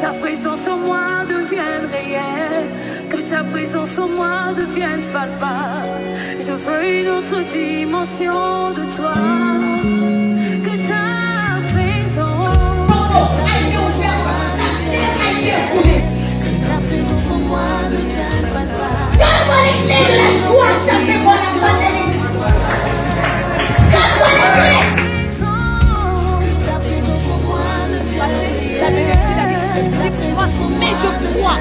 ta présence en moi devienne réelle, que ta présence en moi devienne palpable. Je veux une autre dimension de toi. Que ta présence en moi devienne palpable. Mais je crois.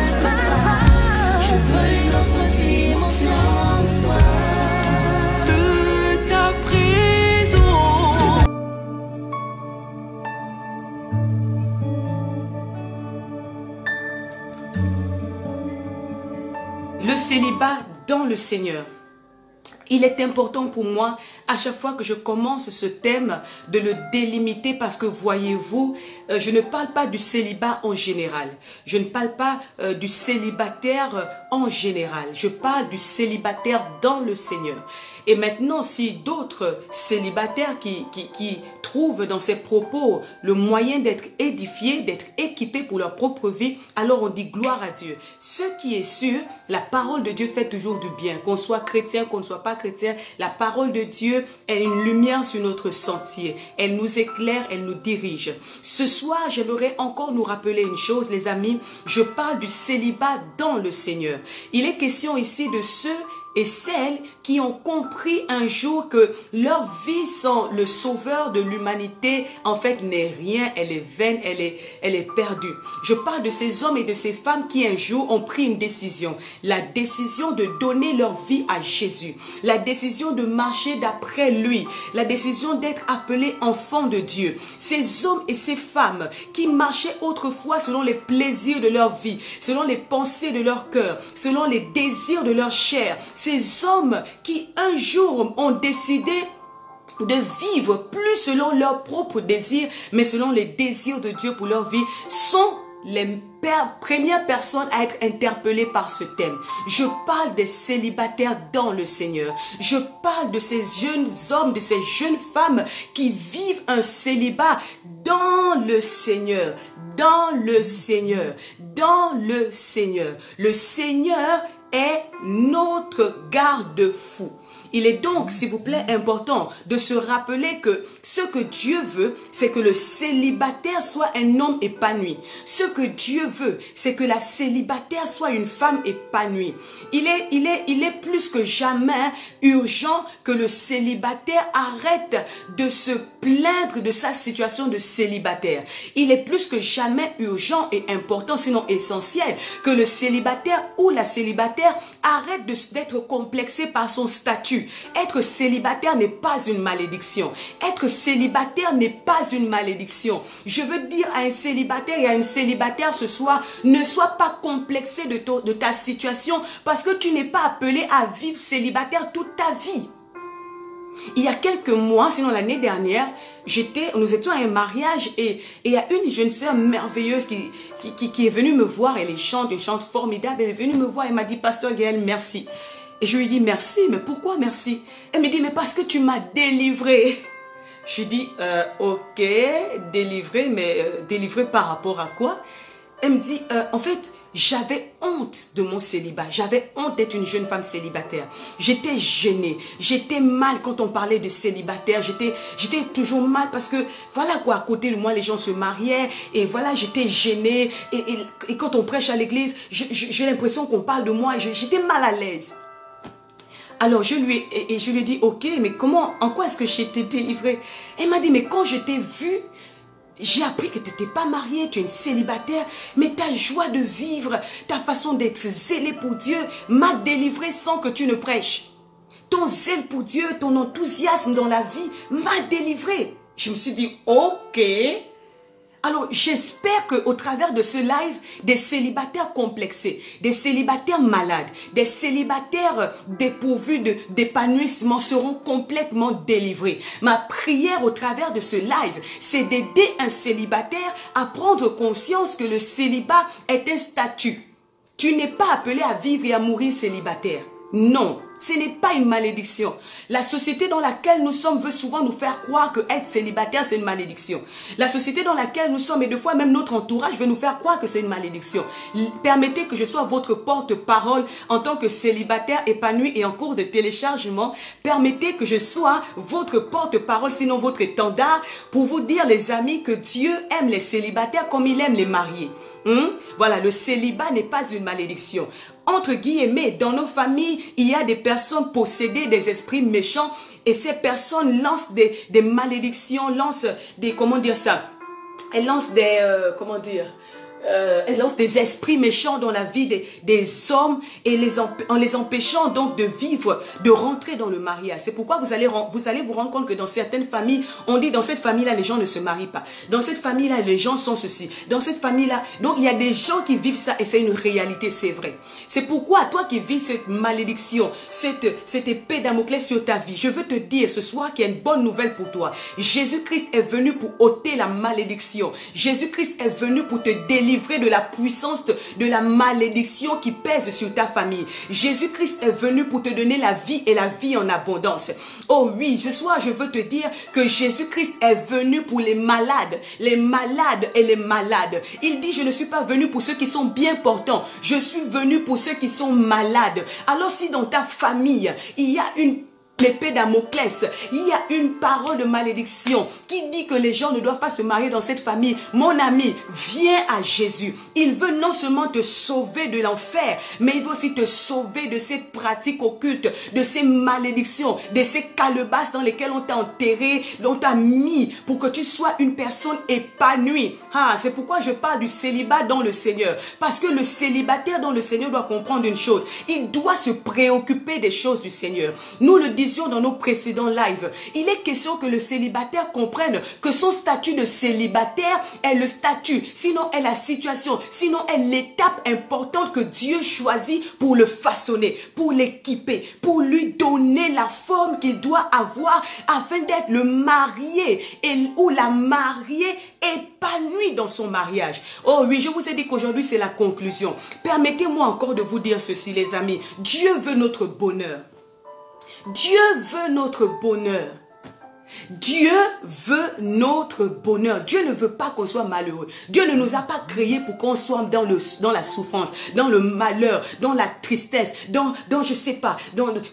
Je veux une autre dimension de toi. De ta présence. Le célibat dans le Seigneur. Il est important pour moi, à chaque fois que je commence ce thème, de le délimiter parce que voyez-vous, je ne parle pas du célibat en général. Je ne parle pas du célibataire en général. Je parle du célibataire dans le Seigneur. Et maintenant, si d'autres célibataires qui trouvent dans ces propos le moyen d'être édifiés, d'être équipés pour leur propre vie, alors on dit gloire à Dieu. Ce qui est sûr, la parole de Dieu fait toujours du bien. Qu'on soit chrétien, qu'on ne soit pas chrétien, la parole de Dieu est une lumière sur notre sentier. Elle nous éclaire, elle nous dirige. Ce soir, j'aimerais encore nous rappeler une chose, les amis. Je parle du célibat dans le Seigneur. Il est question ici de ceux et celles qui ont compris un jour que leur vie sans le sauveur de l'humanité, en fait, n'est rien, elle est vaine, elle est perdue. Je parle de ces hommes et de ces femmes qui un jour ont pris une décision. La décision de donner leur vie à Jésus. La décision de marcher d'après lui. La décision d'être appelés enfants de Dieu. Ces hommes et ces femmes qui marchaient autrefois selon les plaisirs de leur vie, selon les pensées de leur cœur, selon les désirs de leur chair. Ces hommes qui un jour ont décidé de vivre plus selon leurs propres désirs, mais selon les désirs de Dieu pour leur vie, sont les premières personnes à être interpellées par ce thème. Je parle des célibataires dans le Seigneur. Je parle de ces jeunes hommes, de ces jeunes femmes qui vivent un célibat dans le Seigneur. Dans le Seigneur. Dans le Seigneur. Le Seigneur est notre garde-fou. Il est donc, s'il vous plaît, important de se rappeler que ce que Dieu veut, c'est que le célibataire soit un homme épanoui. Ce que Dieu veut, c'est que la célibataire soit une femme épanouie. Il est plus que jamais urgent que le célibataire arrête de se plaindre de sa situation de célibataire. Il est plus que jamais urgent et important, sinon essentiel, que le célibataire ou la célibataire arrête d'être complexé par son statut. Être célibataire n'est pas une malédiction. Être célibataire n'est pas une malédiction. Je veux dire à un célibataire et à une célibataire ce soir, ne sois pas complexé de ta situation parce que tu n'es pas appelé à vivre célibataire toute ta vie. Il y a quelques mois, sinon l'année dernière, nous étions à un mariage et il y a une jeune sœur merveilleuse qui est venue me voir. Elle chante, une chante formidable. Elle est venue me voir et m'a dit, Pasteur Gaël, merci. Et je lui dis merci, mais pourquoi merci? Elle me dit, mais parce que tu m'as délivré. Je lui dis, ok, délivré, mais délivré par rapport à quoi? Elle me dit, en fait, j'avais honte de mon célibat. J'avais honte d'être une jeune femme célibataire. J'étais gênée. J'étais mal quand on parlait de célibataire. J'étais toujours mal parce que, voilà quoi, à côté de moi, les gens se mariaient. Et voilà, j'étais gênée. Et quand on prêche à l'église, j'ai l'impression qu'on parle de moi. J'étais mal à l'aise. Alors je lui ai dit, ok, mais en quoi est-ce que j'ai été délivrée? Elle m'a dit, mais quand je t'ai vue, j'ai appris que tu n'étais pas mariée, tu es une célibataire, mais ta joie de vivre, ta façon d'être zélée pour Dieu m'a délivrée sans que tu ne prêches. Ton zèle pour Dieu, ton enthousiasme dans la vie m'a délivrée. Je me suis dit, ok. Alors, j'espère qu'au travers de ce live, des célibataires complexés, des célibataires malades, des célibataires dépourvus d'épanouissement seront complètement délivrés. Ma prière au travers de ce live, c'est d'aider un célibataire à prendre conscience que le célibat est un statut. Tu n'es pas appelé à vivre et à mourir célibataire. Non. Ce n'est pas une malédiction. La société dans laquelle nous sommes veut souvent nous faire croire que être célibataire, c'est une malédiction. La société dans laquelle nous sommes, et des fois même notre entourage, veut nous faire croire que c'est une malédiction. Permettez que je sois votre porte-parole en tant que célibataire épanoui et en cours de téléchargement. Permettez que je sois votre porte-parole, sinon votre étendard, pour vous dire, les amis, que Dieu aime les célibataires comme il aime les mariés. Voilà, le célibat n'est pas une malédiction. Entre guillemets, dans nos familles, il y a des personnes possédées des esprits méchants et ces personnes lancent des malédictions, lancent des, comment dire ça, elles lancent des, elles lancent des esprits méchants dans la vie des hommes et en les empêchant donc de vivre, de rentrer dans le mariage. C'est pourquoi vous allez vous rendre compte que dans certaines familles, on dit dans cette famille-là, les gens ne se marient pas. Dans cette famille-là, les gens sont ceci. Dans cette famille-là, donc il y a des gens qui vivent ça et c'est une réalité, c'est vrai. C'est pourquoi toi qui vis cette malédiction, cette épée Damoclès sur ta vie, je veux te dire ce soir qu'il y a une bonne nouvelle pour toi. Jésus-Christ est venu pour ôter la malédiction. Jésus-Christ est venu pour te délivrer de la puissance de la malédiction qui pèse sur ta famille. Jésus-Christ est venu pour te donner la vie et la vie en abondance. Oh oui, ce soir je veux te dire que Jésus-Christ est venu pour les malades et les malades. Il dit, je ne suis pas venu pour ceux qui sont bien portants, je suis venu pour ceux qui sont malades. Alors si dans ta famille, il y a une épée Damoclès, il y a une parole de malédiction qui dit que les gens ne doivent pas se marier dans cette famille. Mon ami, viens à Jésus. Il veut non seulement te sauver de l'enfer, mais il veut aussi te sauver de ces pratiques occultes, de ces malédictions, de ces calebasses dans lesquelles on t'a enterré, on t'a mis pour que tu sois une personne épanouie. C'est pourquoi je parle du célibat dans le Seigneur. Parce que le célibataire dans le Seigneur doit comprendre une chose. Il doit se préoccuper des choses du Seigneur. Nous le disons dans nos précédents lives, il est question que le célibataire comprenne que son statut de célibataire est le statut, sinon est la situation, sinon est l'étape importante que Dieu choisit pour le façonner, pour l'équiper, pour lui donner la forme qu'il doit avoir afin d'être le marié ou la mariée épanouie dans son mariage. Oh oui, je vous ai dit qu'aujourd'hui c'est la conclusion. Permettez-moi encore de vous dire ceci, les amis. Dieu veut notre bonheur. Dieu veut notre bonheur. Dieu veut notre bonheur. Dieu ne veut pas qu'on soit malheureux. Dieu ne nous a pas créés pour qu'on soit dans la souffrance, dans le malheur, dans la tristesse, dans je sais pas,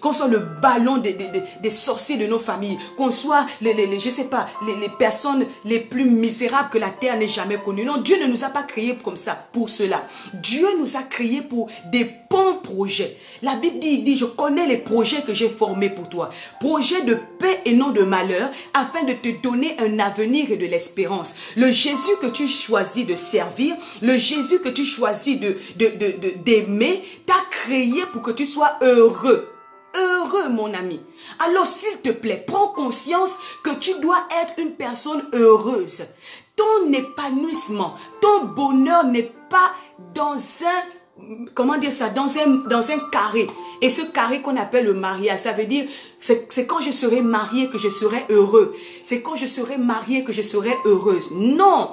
qu'on soit le ballon des sorciers de nos familles, qu'on soit je sais pas, les personnes les plus misérables que la terre n'ait jamais connues. Non, Dieu ne nous a pas créés comme ça, pour cela. Dieu nous a créés pour des bons projets. La Bible dit, je connais les projets que j'ai formés pour toi. Projets de paix et non de malheur, afin de te donner un avenir et de l'espérance. Le Jésus que tu choisis de servir, le Jésus que tu choisis d'aimer, t'a créé pour que tu sois heureux. Heureux, mon ami. Alors, s'il te plaît, prends conscience que tu dois être une personne heureuse. Ton épanouissement, ton bonheur n'est pas dans comment dire ça, dans un carré. Et ce carré qu'on appelle le mariage, ça veut dire, c'est quand je serai marié que je serai heureux. C'est quand je serai mariée que je serai heureuse. Non,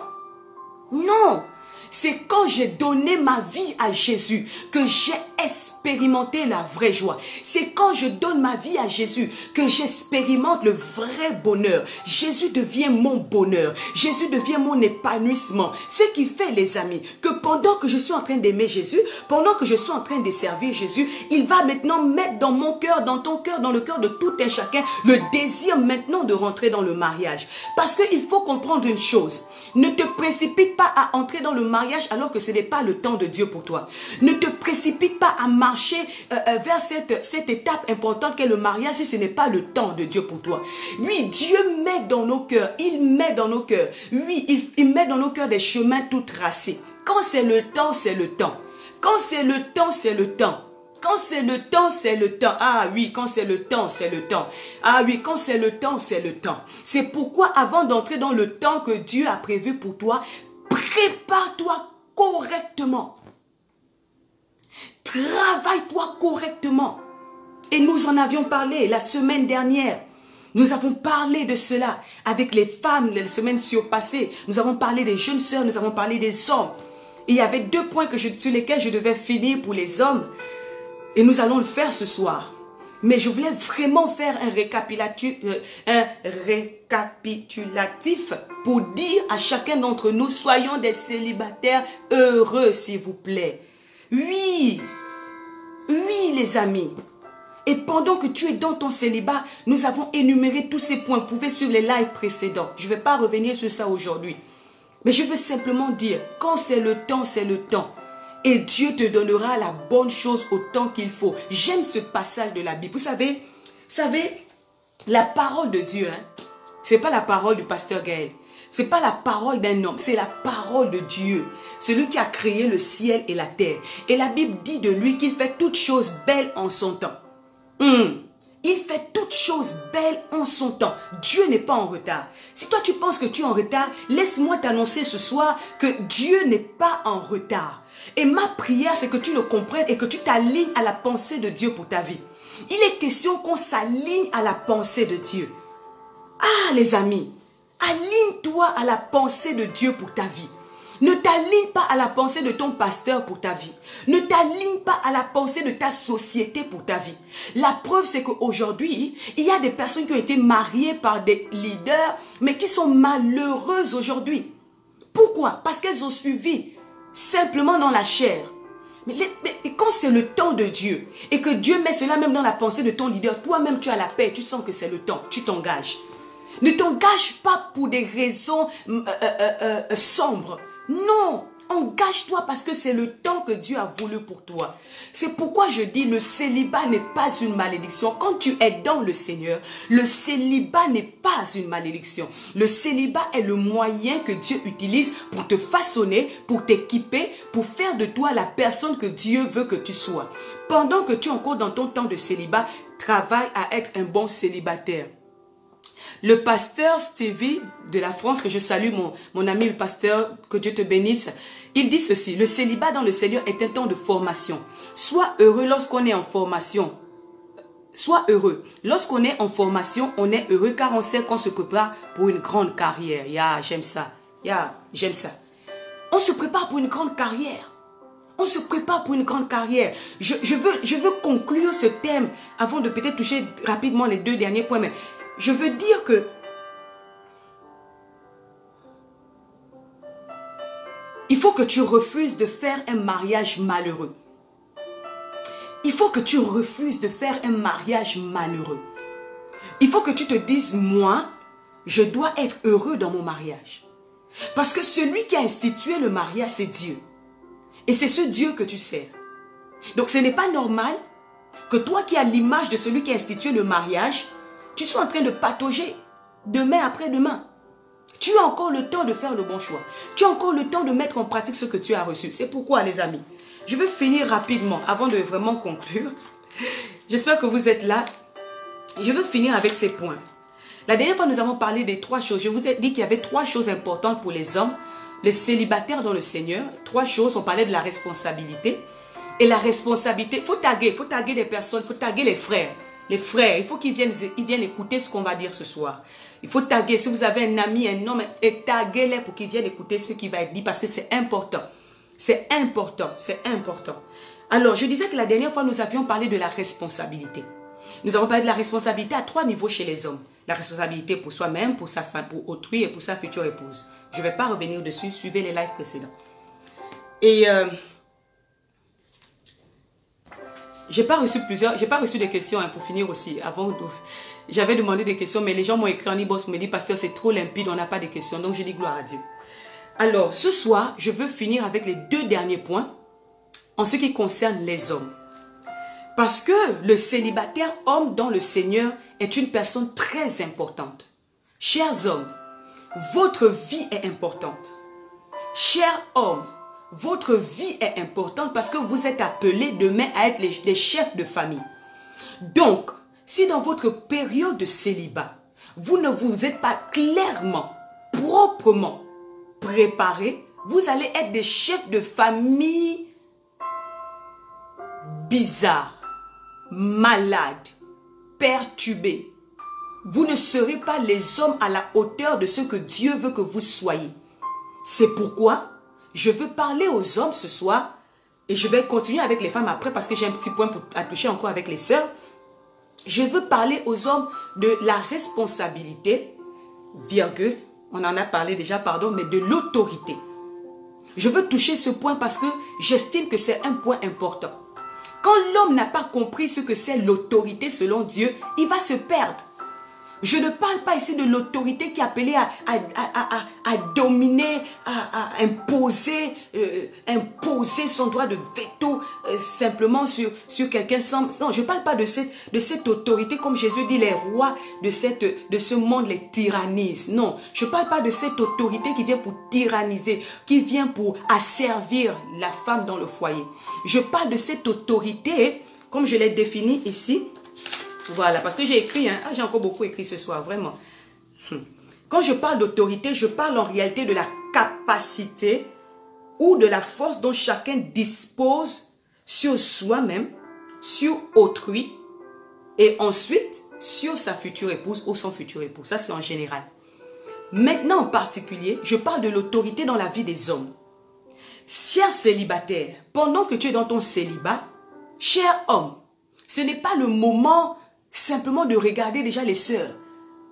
non. C'est quand j'ai donné ma vie à Jésus que j'ai expérimenté la vraie joie. C'est quand je donne ma vie à Jésus que j'expérimente le vrai bonheur. Jésus devient mon bonheur. Jésus devient mon épanouissement. Ce qui fait, les amis, que pendant que je suis en train d'aimer Jésus, pendant que je suis en train de servir Jésus, il va maintenant mettre dans mon cœur, dans ton cœur, dans le cœur de tout un chacun, le désir maintenant de rentrer dans le mariage. Parce qu'il faut comprendre une chose. Ne te précipite pas à entrer dans le mariage alors que ce n'est pas le temps de Dieu pour toi. Ne te précipite pas à marcher vers cette étape importante qu'est le mariage si ce n'est pas le temps de Dieu pour toi. Oui, Dieu met dans nos cœurs, il met dans nos cœurs, oui, il met dans nos cœurs des chemins tout tracés. Quand c'est le temps, c'est le temps. Quand c'est le temps, c'est le temps. Quand c'est le temps, c'est le temps. Ah oui, quand c'est le temps, c'est le temps. Ah oui, quand c'est le temps, c'est le temps. C'est pourquoi avant d'entrer dans le temps que Dieu a prévu pour toi, prépare-toi correctement. Travaille-toi correctement. Et nous en avions parlé la semaine dernière. Nous avons parlé de cela avec les femmes les semaines surpassées. Nous avons parlé des jeunes sœurs, nous avons parlé des hommes. Et il y avait 2 points sur lesquels je devais finir pour les hommes. Et nous allons le faire ce soir. Mais je voulais vraiment faire un récapitulatif pour dire à chacun d'entre nous, soyons des célibataires heureux, s'il vous plaît. Oui, oui les amis. Et pendant que tu es dans ton célibat, nous avons énuméré tous ces points. Vous pouvez suivre les lives précédents. Je ne vais pas revenir sur ça aujourd'hui. Mais je veux simplement dire, quand c'est le temps, c'est le temps. Et Dieu te donnera la bonne chose au temps qu'il faut. J'aime ce passage de la Bible. Vous savez, la parole de Dieu, ce n'est pas la parole du pasteur Gaël. Ce n'est pas la parole d'un homme, c'est la parole de Dieu. Celui qui a créé le ciel et la terre. Et la Bible dit de lui qu'il fait toutes choses belles en son temps. Il fait toutes choses belles en son temps. Dieu n'est pas en retard. Si toi tu penses que tu es en retard, laisse-moi t'annoncer ce soir que Dieu n'est pas en retard. Et ma prière, c'est que tu le comprennes et que tu t'alignes à la pensée de Dieu pour ta vie. Il est question qu'on s'aligne à la pensée de Dieu. Ah les amis, aligne-toi à la pensée de Dieu pour ta vie. Ne t'aligne pas à la pensée de ton pasteur pour ta vie. Ne t'aligne pas à la pensée de ta société pour ta vie. La preuve, c'est qu'aujourd'hui, il y a des personnes qui ont été mariées par des leaders, mais qui sont malheureuses aujourd'hui. Pourquoi? Parce qu'elles ont suivi simplement dans la chair. Mais quand c'est le temps de Dieu, et que Dieu met cela même dans la pensée de ton leader, toi-même tu as la paix, tu sens que c'est le temps, tu t'engages. Ne t'engage pas pour des raisons sombres. Non, engage-toi parce que c'est le temps que Dieu a voulu pour toi. C'est pourquoi je dis le célibat n'est pas une malédiction. Quand tu es dans le Seigneur, le célibat n'est pas une malédiction. Le célibat est le moyen que Dieu utilise pour te façonner, pour t'équiper, pour faire de toi la personne que Dieu veut que tu sois. Pendant que tu es encore dans ton temps de célibat, travaille à être un bon célibataire. Le pasteur Stevie de la France, que je salue, mon ami le pasteur, que Dieu te bénisse, il dit ceci: le célibat dans le Seigneur est un temps de formation. Sois heureux lorsqu'on est en formation. Sois heureux. Lorsqu'on est en formation, on est heureux car on sait qu'on se prépare pour une grande carrière. J'aime ça. J'aime ça. On se prépare pour une grande carrière. On se prépare pour une grande carrière. Je veux conclure ce thème avant de peut-être toucher rapidement les 2 derniers points. Mais je veux dire que il faut que tu refuses de faire un mariage malheureux. Il faut que tu refuses de faire un mariage malheureux. Il faut que tu te dises, moi, je dois être heureux dans mon mariage. Parce que celui qui a institué le mariage, c'est Dieu. Et c'est ce Dieu que tu sers. Donc ce n'est pas normal que toi qui as l'image de celui qui a institué le mariage, tu sois en train de patauger demain après demain. Tu as encore le temps de faire le bon choix. Tu as encore le temps de mettre en pratique ce que tu as reçu. C'est pourquoi, les amis, je veux finir rapidement avant de vraiment conclure. J'espère que vous êtes là. Je veux finir avec ces points. La dernière fois, nous avons parlé des 3 choses. Je vous ai dit qu'il y avait 3 choses importantes pour les hommes, les célibataires dans le Seigneur. 3 choses, on parlait de la responsabilité. Et la responsabilité, il faut taguer des personnes, il faut taguer les frères. Les frères, il faut qu'ils viennent écouter ce qu'on va dire ce soir. Il faut taguer, si vous avez un ami, un homme, et taguez-les pour qu'ils viennent écouter ce qui va être dit parce que c'est important. C'est important, c'est important. Alors, je disais que la dernière fois, nous avions parlé de la responsabilité. Nous avons parlé de la responsabilité à 3 niveaux chez les hommes. La responsabilité pour soi-même, pour sa femme, pour autrui et pour sa future épouse. Je ne vais pas revenir dessus, suivez les lives précédents. Et j'ai pas reçu des questions pour finir aussi. J'avais demandé des questions, mais les gens m'ont écrit en e-box pour me dire, pasteur, c'est trop limpide, on n'a pas de questions. Donc, je dis gloire à Dieu. Alors, ce soir, je veux finir avec les 2 derniers points en ce qui concerne les hommes. Parce que le célibataire homme dans le Seigneur est une personne très importante. Chers hommes, votre vie est importante. Chers hommes, votre vie est importante parce que vous êtes appelés demain à être les chefs de famille. Donc, si dans votre période de célibat, vous ne vous êtes pas clairement, proprement préparés, vous allez être des chefs de famille bizarres, malades, perturbés. Vous ne serez pas les hommes à la hauteur de ce que Dieu veut que vous soyez. C'est pourquoi je veux parler aux hommes ce soir et je vais continuer avec les femmes après parce que j'ai un petit point à toucher encore avec les sœurs. Je veux parler aux hommes de la responsabilité, virgule, on en a parlé déjà, pardon, mais de l'autorité. Je veux toucher ce point parce que j'estime que c'est un point important. Quand l'homme n'a pas compris ce que c'est l'autorité selon Dieu, il va se perdre. Je ne parle pas ici de l'autorité qui est appelée à dominer, à imposer, imposer son droit de veto simplement sur quelqu'un sans... Non, je ne parle pas de cette autorité, comme Jésus dit, les rois de ce monde les tyrannisent. Non, je ne parle pas de cette autorité qui vient pour tyranniser, qui vient pour asservir la femme dans le foyer. Je parle de cette autorité, comme je l'ai définie ici. Voilà, parce que j'ai écrit, hein, j'ai encore beaucoup écrit ce soir, vraiment. Quand je parle d'autorité, je parle en réalité de la capacité ou de la force dont chacun dispose sur soi-même, sur autrui, et ensuite sur sa future épouse ou son futur époux. Ça, c'est en général. Maintenant, en particulier, je parle de l'autorité dans la vie des hommes. Cher célibataire, pendant que tu es dans ton célibat, cher homme, ce n'est pas le moment simplement de regarder déjà les sœurs.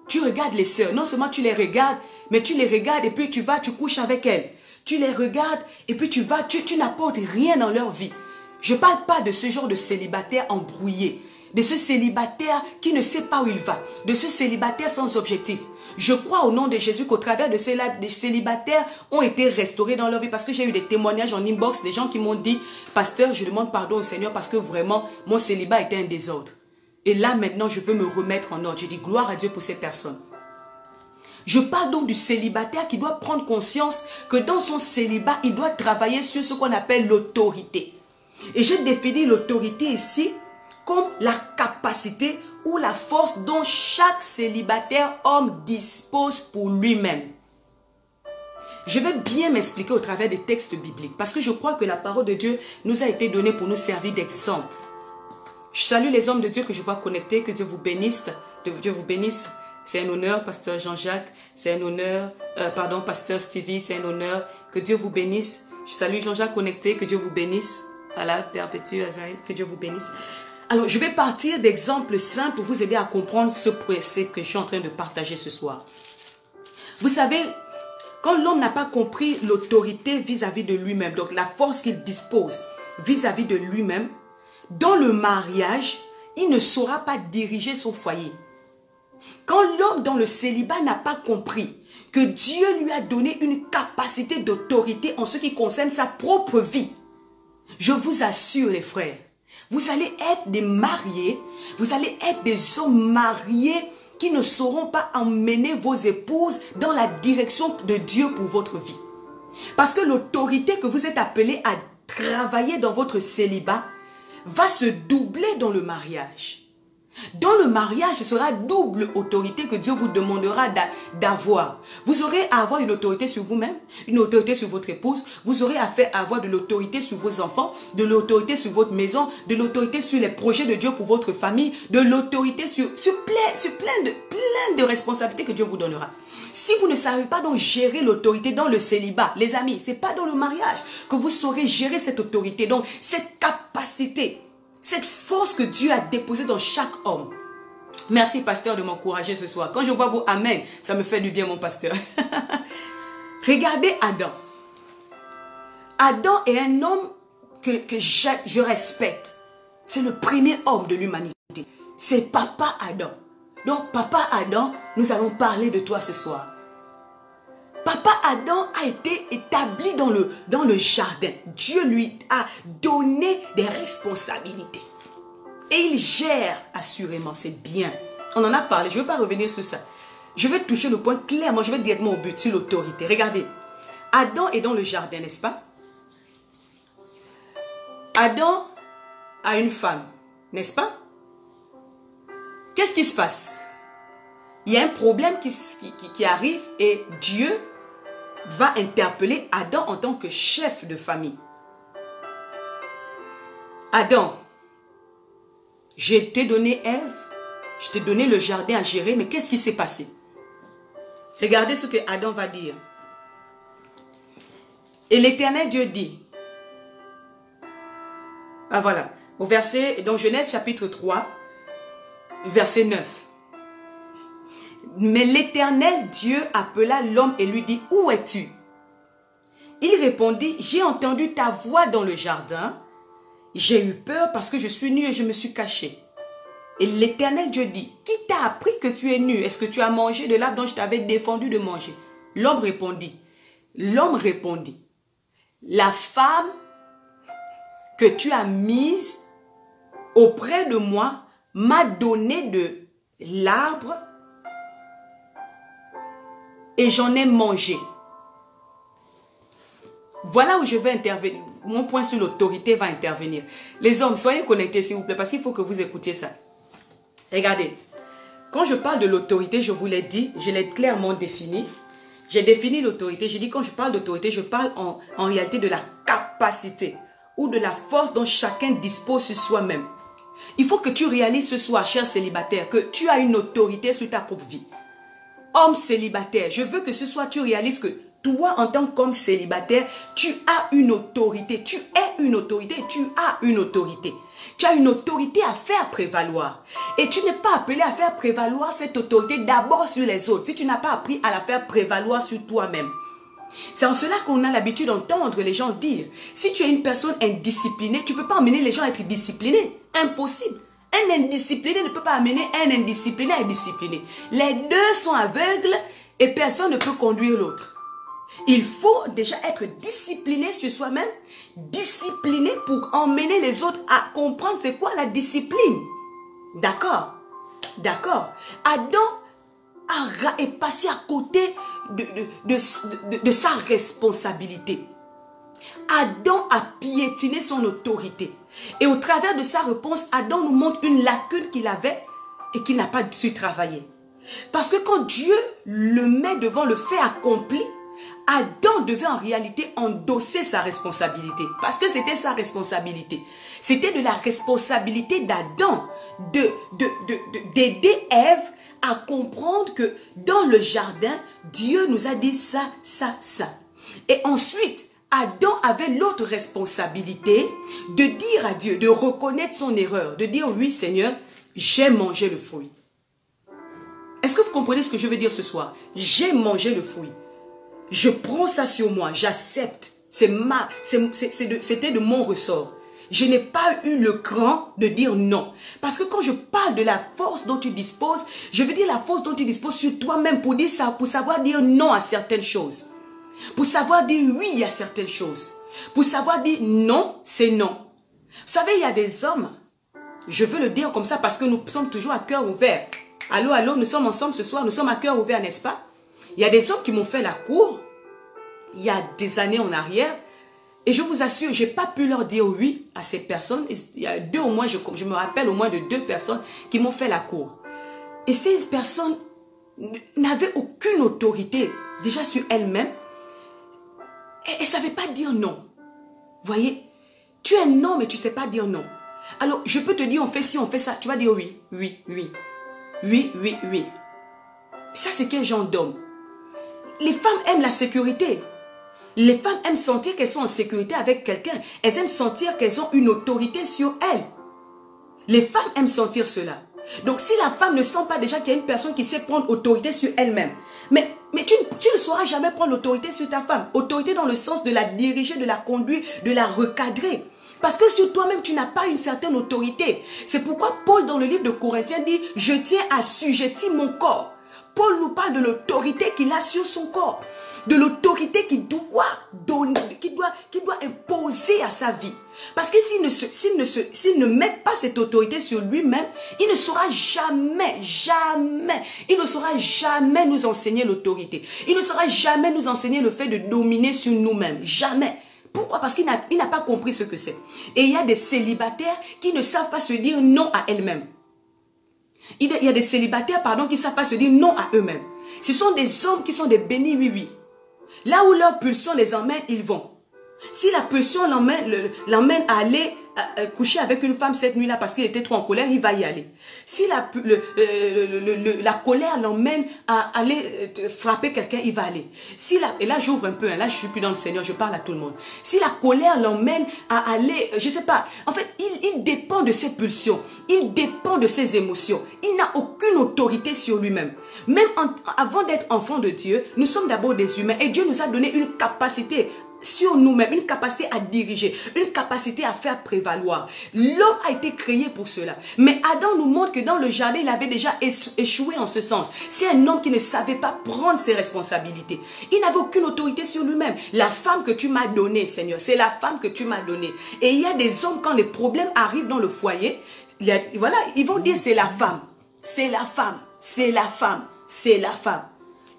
Tu regardes les sœurs. Non seulement tu les regardes, mais tu les regardes et puis tu vas, tu couches avec elles. Tu les regardes et puis tu vas, tu n'apportes rien dans leur vie. Je ne parle pas de ce genre de célibataire embrouillé. De ce célibataire qui ne sait pas où il va. De ce célibataire sans objectif. Je crois au nom de Jésus qu'au travers de ces célibataires ont été restaurés dans leur vie. Parce que j'ai eu des témoignages en inbox, des gens qui m'ont dit, pasteur, je demande pardon au Seigneur parce que vraiment, mon célibat était un désordre. Et là, maintenant, je veux me remettre en ordre. Je dis gloire à Dieu pour ces personnes. Je parle donc du célibataire qui doit prendre conscience que dans son célibat, il doit travailler sur ce qu'on appelle l'autorité. Et j'ai défini l'autorité ici comme la capacité ou la force dont chaque célibataire homme dispose pour lui-même. Je vais bien m'expliquer au travers des textes bibliques parce que je crois que la parole de Dieu nous a été donnée pour nous servir d'exemple. Je salue les hommes de Dieu que je vois connectés, que Dieu vous bénisse. Dieu vous bénisse. C'est un honneur, pasteur Jean-Jacques. C'est un honneur, pasteur Stevie, c'est un honneur. Que Dieu vous bénisse. Je salue Jean-Jacques connecté, que Dieu vous bénisse. Allah, perpétue, Azaïd, que Dieu vous bénisse. Alors, je vais partir d'exemples simples pour vous aider à comprendre ce principe que je suis en train de partager ce soir. Vous savez, quand l'homme n'a pas compris l'autorité vis-à-vis de lui-même, donc la force qu'il dispose vis-à-vis de lui-même, dans le mariage, il ne saura pas diriger son foyer. Quand l'homme dans le célibat n'a pas compris que Dieu lui a donné une capacité d'autorité en ce qui concerne sa propre vie, je vous assure les frères, vous allez être des mariés, vous allez être des hommes mariés qui ne sauront pas emmener vos épouses dans la direction de Dieu pour votre vie. Parce que l'autorité que vous êtes appelés à travailler dans votre célibat va se doubler dans le mariage. Dans le mariage, ce sera double autorité que Dieu vous demandera d'avoir. Vous aurez à avoir une autorité sur vous-même, une autorité sur votre épouse. Vous aurez à avoir de l'autorité sur vos enfants, de l'autorité sur votre maison, de l'autorité sur les projets de Dieu pour votre famille, de l'autorité sur plein de responsabilités que Dieu vous donnera. Si vous ne savez pas donc gérer l'autorité dans le célibat, les amis, ce n'est pas dans le mariage que vous saurez gérer cette autorité. Donc, cette capacité, cette force que Dieu a déposée dans chaque homme. Merci, pasteur, de m'encourager ce soir. Quand je vois vos amen, ça me fait du bien, mon pasteur. Regardez Adam. Adam est un homme que je respecte. C'est le premier homme de l'humanité. C'est papa Adam. Donc, papa Adam, nous allons parler de toi ce soir. Papa Adam a été établi dans le jardin. Dieu lui a donné des responsabilités. Et il gère assurément, c'est bien. On en a parlé, je ne veux pas revenir sur ça. Je vais toucher le point clairement, je vais directement au but, sur l'autorité. Regardez, Adam est dans le jardin, n'est-ce pas? Adam a une femme, n'est-ce pas? Qu'est-ce qui se passe? Il y a un problème qui arrive et Dieu va interpeller Adam en tant que chef de famille. Adam, je t'ai donné Ève, je t'ai donné le jardin à gérer, mais qu'est-ce qui s'est passé? Regardez ce que Adam va dire. Et l'Éternel Dieu dit, ah voilà, au verset, dans Genèse chapitre 3, verset 9. Mais l'Éternel Dieu appela l'homme et lui dit, où es-tu? Il répondit, j'ai entendu ta voix dans le jardin. J'ai eu peur parce que je suis nu et je me suis caché. Et l'Éternel Dieu dit, qui t'a appris que tu es nu? Est-ce que tu as mangé de l'arbre dont je t'avais défendu de manger? L'homme répondit, la femme que tu as mise auprès de moi m'a donné de l'arbre et j'en ai mangé. Voilà où je vais intervenir. Mon point sur l'autorité va intervenir. Les hommes, soyez connectés s'il vous plaît, parce qu'il faut que vous écoutiez ça. Regardez, quand je parle de l'autorité, je vous l'ai dit, je l'ai clairement défini. J'ai défini l'autorité. J'ai dit quand je parle d'autorité, je parle en réalité de la capacité ou de la force dont chacun dispose sur soi-même. Il faut que tu réalises ce soir, cher célibataire, que tu as une autorité sur ta propre vie. Homme célibataire, je veux que ce soir tu réalises que toi, en tant qu'homme célibataire, tu as une autorité. Tu es une autorité. Tu as une autorité. Tu as une autorité à faire prévaloir. Et tu n'es pas appelé à faire prévaloir cette autorité d'abord sur les autres. Si tu n'as pas appris à la faire prévaloir sur toi-même. C'est en cela qu'on a l'habitude d'entendre les gens dire, si tu es une personne indisciplinée, tu ne peux pas amener les gens à être disciplinés. Impossible. Un indiscipliné ne peut pas amener un indiscipliné à être discipliné. Les deux sont aveugles et personne ne peut conduire l'autre. Il faut déjà être discipliné sur soi-même, discipliné pour emmener les autres à comprendre c'est quoi la discipline. D'accord? D'accord. Adam est passé à côté de sa responsabilité. Adam a piétiné son autorité. Et au travers de sa réponse, Adam nous montre une lacune qu'il avait et qu'il n'a pas su travailler. Parce que quand Dieu le met devant le fait accompli, Adam devait en réalité endosser sa responsabilité. Parce que c'était sa responsabilité. C'était de la responsabilité d'Adam d'aider Ève à comprendre que dans le jardin, Dieu nous a dit ça, ça, ça. Et ensuite, Adam avait l'autre responsabilité de dire à Dieu, de reconnaître son erreur, de dire oui Seigneur, j'ai mangé le fruit. Est-ce que vous comprenez ce que je veux dire ce soir? J'ai mangé le fruit. Je prends ça sur moi, j'accepte. C'était de mon ressort. Je n'ai pas eu le cran de dire non. Parce que quand je parle de la force dont tu disposes, je veux dire la force dont tu disposes sur toi-même pour dire ça, pour savoir dire non à certaines choses. Pour savoir dire oui à certaines choses. Pour savoir dire non, c'est non. Vous savez, il y a des hommes, je veux le dire comme ça parce que nous sommes toujours à cœur ouvert. Allô, allô, nous sommes ensemble ce soir, nous sommes à cœur ouvert, n'est-ce pas? Il y a des hommes qui m'ont fait la cour, il y a des années en arrière, et je vous assure, je n'ai pas pu leur dire oui à ces personnes. Il y a deux au moins, je me rappelle au moins de 2 personnes qui m'ont fait la cour. Et ces personnes n'avaient aucune autorité, déjà sur elles-mêmes, et elles ne savaient pas dire non. Vous voyez, tu es non, mais tu ne sais pas dire non. Alors, je peux te dire, on fait ci, on fait ça, tu vas dire oui, oui, oui, oui, oui, oui. Ça, c'est quel genre d'homme? Les femmes aiment la sécurité. Les femmes aiment sentir qu'elles sont en sécurité avec quelqu'un. Elles aiment sentir qu'elles ont une autorité sur elles. Les femmes aiment sentir cela. Donc si la femme ne sent pas déjà qu'il y a une personne qui sait prendre autorité sur elle-même, mais tu ne sauras jamais prendre l'autorité sur ta femme. Autorité dans le sens de la diriger, de la conduire, de la recadrer. Parce que sur toi-même, tu n'as pas une certaine autorité. C'est pourquoi Paul dans le livre de Corinthiens dit « Je tiens à assujettir mon corps ». Paul nous parle de l'autorité qu'il a sur son corps. De l'autorité qu'il doit donner, qu'il doit imposer à sa vie. Parce que s'il ne met pas cette autorité sur lui-même, il ne saura jamais, il ne saura jamais nous enseigner l'autorité. Il ne saura jamais nous enseigner le fait de dominer sur nous-mêmes. Jamais. Pourquoi? Parce qu'il n'a pas compris ce que c'est. Et il y a des célibataires qui ne savent pas se dire non à elles-mêmes. Il y a des célibataires, qui ne savent pas se dire non à eux-mêmes. Ce sont des hommes qui sont des bénis oui-oui. Là où leur pulsion les emmène, ils vont. Si la pulsion l'emmène à aller coucher avec une femme cette nuit-là parce qu'il était trop en colère, il va y aller. Si la colère l'emmène à aller frapper quelqu'un, il va aller. Et là j'ouvre un peu, là je suis plus dans le Seigneur, je parle à tout le monde. Si la colère l'emmène à aller, je sais pas, en fait il dépend de ses pulsions, il dépend de ses émotions. Il n'a aucune autorité sur lui-même. Même avant d'être enfant de Dieu, nous sommes d'abord des humains et Dieu nous a donné une capacité sur nous-mêmes, une capacité à diriger, une capacité à faire prévaloir. L'homme a été créé pour cela. Mais Adam nous montre que dans le jardin, il avait déjà échoué en ce sens. C'est un homme qui ne savait pas prendre ses responsabilités. Il n'avait aucune autorité sur lui-même. La femme que tu m'as donnée, Seigneur, c'est la femme que tu m'as donnée. Et il y a des hommes, quand les problèmes arrivent dans le foyer, voilà, ils vont dire c'est la femme, c'est la femme, c'est la femme, c'est la femme.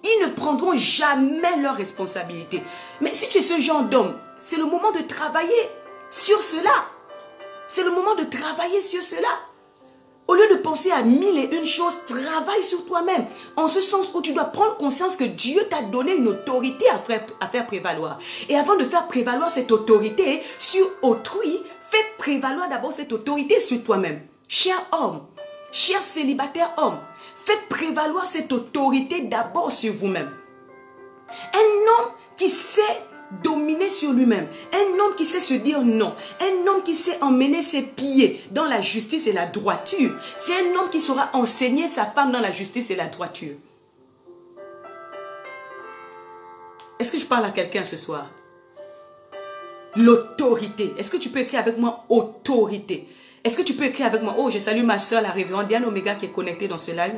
Ils ne prendront jamais leurs responsabilités. Mais si tu es ce genre d'homme, c'est le moment de travailler sur cela. C'est le moment de travailler sur cela. Au lieu de penser à 1001 choses, travaille sur toi-même. En ce sens où tu dois prendre conscience que Dieu t'a donné une autorité à faire prévaloir. Et avant de faire prévaloir cette autorité sur autrui, fais prévaloir d'abord cette autorité sur toi-même. Cher homme, cher célibataire homme, faites prévaloir cette autorité d'abord sur vous-même. Un homme qui sait dominer sur lui-même, un homme qui sait se dire non, un homme qui sait emmener ses pieds dans la justice et la droiture, c'est un homme qui saura enseigner sa femme dans la justice et la droiture. Est-ce que je parle à quelqu'un ce soir? L'autorité. Est-ce que tu peux écrire avec moi autorité? Est-ce que tu peux écrire avec moi? Oh, je salue ma soeur, la révérende Diane Omega qui est connectée dans ce live.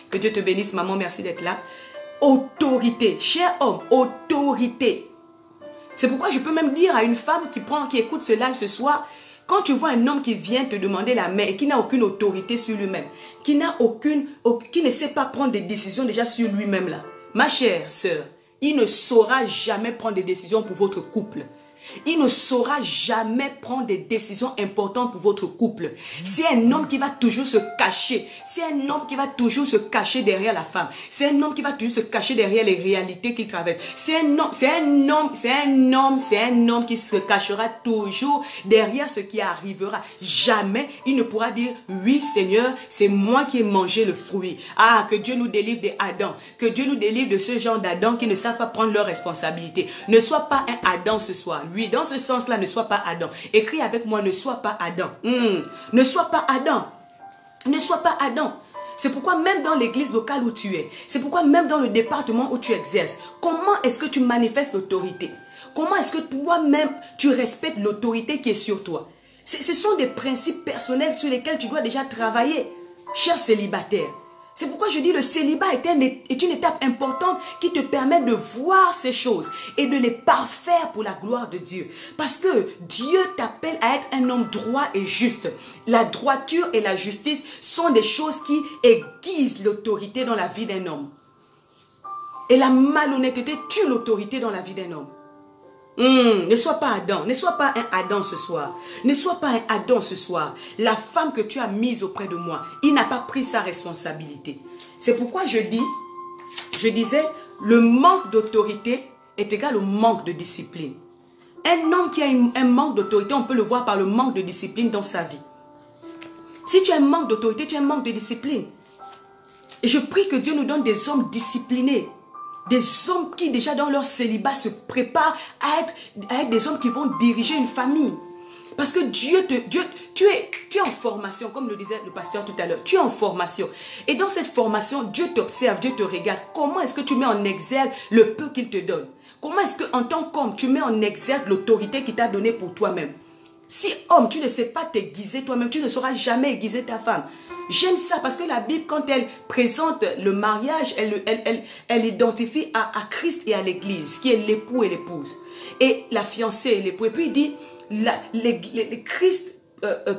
Que Dieu te bénisse, maman, merci d'être là. Autorité. Cher homme, autorité. C'est pourquoi je peux même dire à une femme qui écoute ce live ce soir, quand tu vois un homme qui vient te demander la main et qui n'a aucune autorité sur lui-même, qui ne sait pas prendre des décisions déjà sur lui-même là, ma chère sœur, il ne saura jamais prendre des décisions pour votre couple. Il ne saura jamais prendre des décisions importantes pour votre couple. C'est un homme qui va toujours se cacher. C'est un homme qui va toujours se cacher derrière la femme. C'est un homme qui va toujours se cacher derrière les réalités qu'il traverse. C'est un homme qui se cachera toujours derrière ce qui arrivera. Jamais il ne pourra dire, oui Seigneur, c'est moi qui ai mangé le fruit. Ah, que Dieu nous délivre des Adam. Que Dieu nous délivre de ce genre d'Adam qui ne savent pas prendre leurs responsabilités. Ne sois pas un Adam ce soir. Oui, dans ce sens-là, ne sois pas Adam. Écris avec moi, ne sois pas Adam. Ne sois pas Adam. Ne sois pas Adam. C'est pourquoi même dans l'église locale où tu es, c'est pourquoi même dans le département où tu exerces, comment est-ce que tu manifestes l'autorité? Comment est-ce que toi-même, tu respectes l'autorité qui est sur toi? Ce sont des principes personnels sur lesquels tu dois déjà travailler, cher célibataire. C'est pourquoi je dis le célibat est une étape importante qui te permet de voir ces choses et de les parfaire pour la gloire de Dieu. Parce que Dieu t'appelle à être un homme droit et juste. La droiture et la justice sont des choses qui aiguisent l'autorité dans la vie d'un homme. Et la malhonnêteté tue l'autorité dans la vie d'un homme. Ne sois pas Adam, ne sois pas un Adam ce soir. Ne sois pas un Adam ce soir. La femme que tu as mise auprès de moi, il n'a pas pris sa responsabilité. C'est pourquoi je disais, le manque d'autorité est égal au manque de discipline. Un homme qui a un manque d'autorité, on peut le voir par le manque de discipline dans sa vie. Si tu as un manque d'autorité, tu as un manque de discipline. Et je prie que Dieu nous donne des hommes disciplinés. Des hommes qui déjà dans leur célibat se préparent à être des hommes qui vont diriger une famille. Parce que tu es en formation, comme le disait le pasteur tout à l'heure. Tu es en formation. Et dans cette formation, Dieu t'observe, Dieu te regarde. Comment est-ce que tu mets en exergue le peu qu'il te donne? Comment est-ce qu'en tant qu'homme, tu mets en exergue l'autorité qu'il t'a donnée pour toi-même? Si homme, tu ne sais pas t'aiguiser toi-même, tu ne sauras jamais aiguiser ta femme. J'aime ça parce que la Bible, quand elle présente le mariage, elle identifie à Christ et à l'Église, qui est l'époux et l'épouse. Et la fiancée et l'époux. Et puis il dit, Christ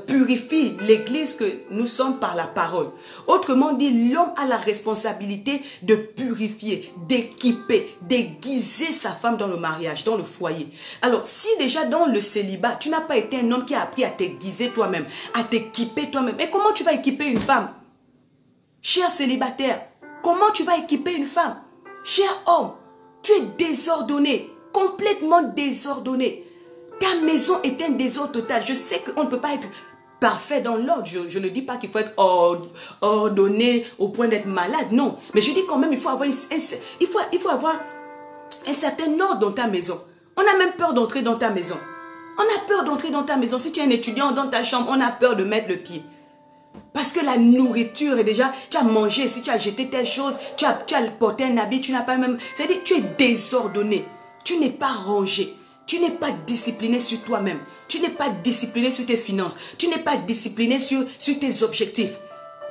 purifie l'Église que nous sommes par la parole. Autrement dit, l'homme a la responsabilité de purifier, d'équiper, d'aiguiser sa femme dans le mariage, dans le foyer. Alors, si déjà dans le célibat, tu n'as pas été un homme qui a appris à t'aiguiser toi-même, à t'équiper toi-même, et comment tu vas équiper une femme? Cher célibataire, comment tu vas équiper une femme? Cher homme, tu es désordonné, complètement désordonné. Ta maison est un désordre total. Je sais qu'on ne peut pas être parfait dans l'ordre. Je ne dis pas qu'il faut être ordonné au point d'être malade. Non. Mais je dis quand même, il faut avoir un certain ordre dans ta maison. On a même peur d'entrer dans ta maison. On a peur d'entrer dans ta maison. Si tu es un étudiant dans ta chambre, on a peur de mettre le pied. Parce que la nourriture est déjà, tu as mangé, si tu as jeté tes choses, tu as porté un habit, tu n'as pas même... C'est-à-dire, tu es désordonné. Tu n'es pas rangé. Tu n'es pas discipliné sur toi-même. Tu n'es pas discipliné sur tes finances. Tu n'es pas discipliné sur tes objectifs.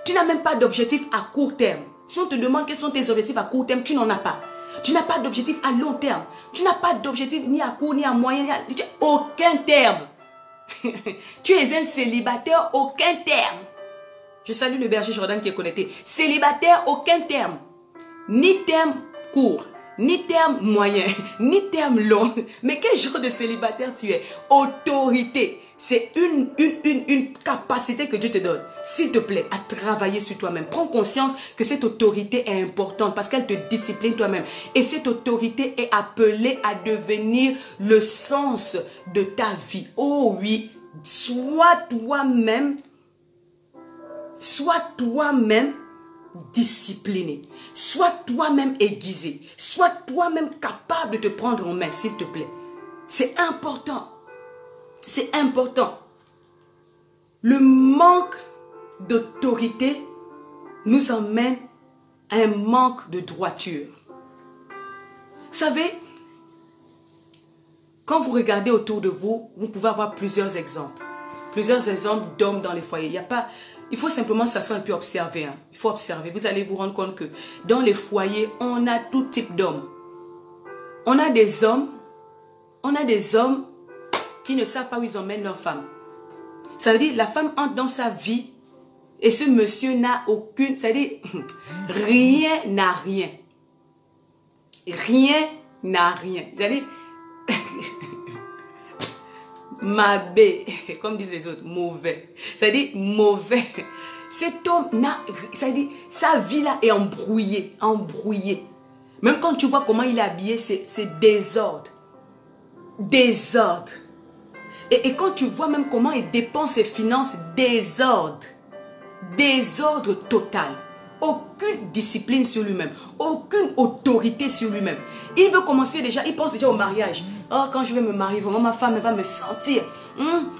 Tu n'as même pas d'objectif à court terme. Si on te demande quels sont tes objectifs à court terme, tu n'en as pas. Tu n'as pas d'objectif à long terme. Tu n'as pas d'objectif ni à court, ni à moyen, ni à... aucun terme. Tu es un célibataire, aucun terme. Je salue le berger Jordan qui est connecté. Célibataire, aucun terme. Ni terme court, ni terme moyen, ni terme long. Mais quel genre de célibataire tu es? Autorité. C'est une capacité que Dieu te donne. S'il te plaît, à travailler sur toi-même. Prends conscience que cette autorité est importante parce qu'elle te discipline toi-même. Et cette autorité est appelée à devenir le sens de ta vie. Oh oui, sois toi-même discipliné. Sois toi-même aiguisé. Sois toi-même capable de te prendre en main, s'il te plaît. C'est important. C'est important. Le manque d'autorité nous emmène à un manque de droiture. Vous savez, quand vous regardez autour de vous, vous pouvez avoir plusieurs exemples. Plusieurs exemples d'hommes dans les foyers. Il faut simplement s'asseoir et puis observer. Hein. Il faut observer. Vous allez vous rendre compte que dans les foyers, on a tout type d'hommes. On a des hommes qui ne savent pas où ils emmènent leur femme. Ça veut dire la femme entre dans sa vie et ce monsieur n'a aucune... Ça veut dire rien n'a rien. Rien n'a rien. Ça veut dire... Mabé, comme disent les autres, mauvais. Ça veut dire mauvais. Cet homme n'a... Ça veut dire sa vie là est embrouillée. Embrouillée. Même quand tu vois comment il est habillé, c'est désordre. Désordre. Et quand tu vois même comment il dépense ses finances, désordre. Désordre total. Aucune discipline sur lui-même. Aucune autorité sur lui-même. Il veut commencer déjà, il pense déjà au mariage. Oh, quand je vais me marier, vraiment ma femme elle va me sentir.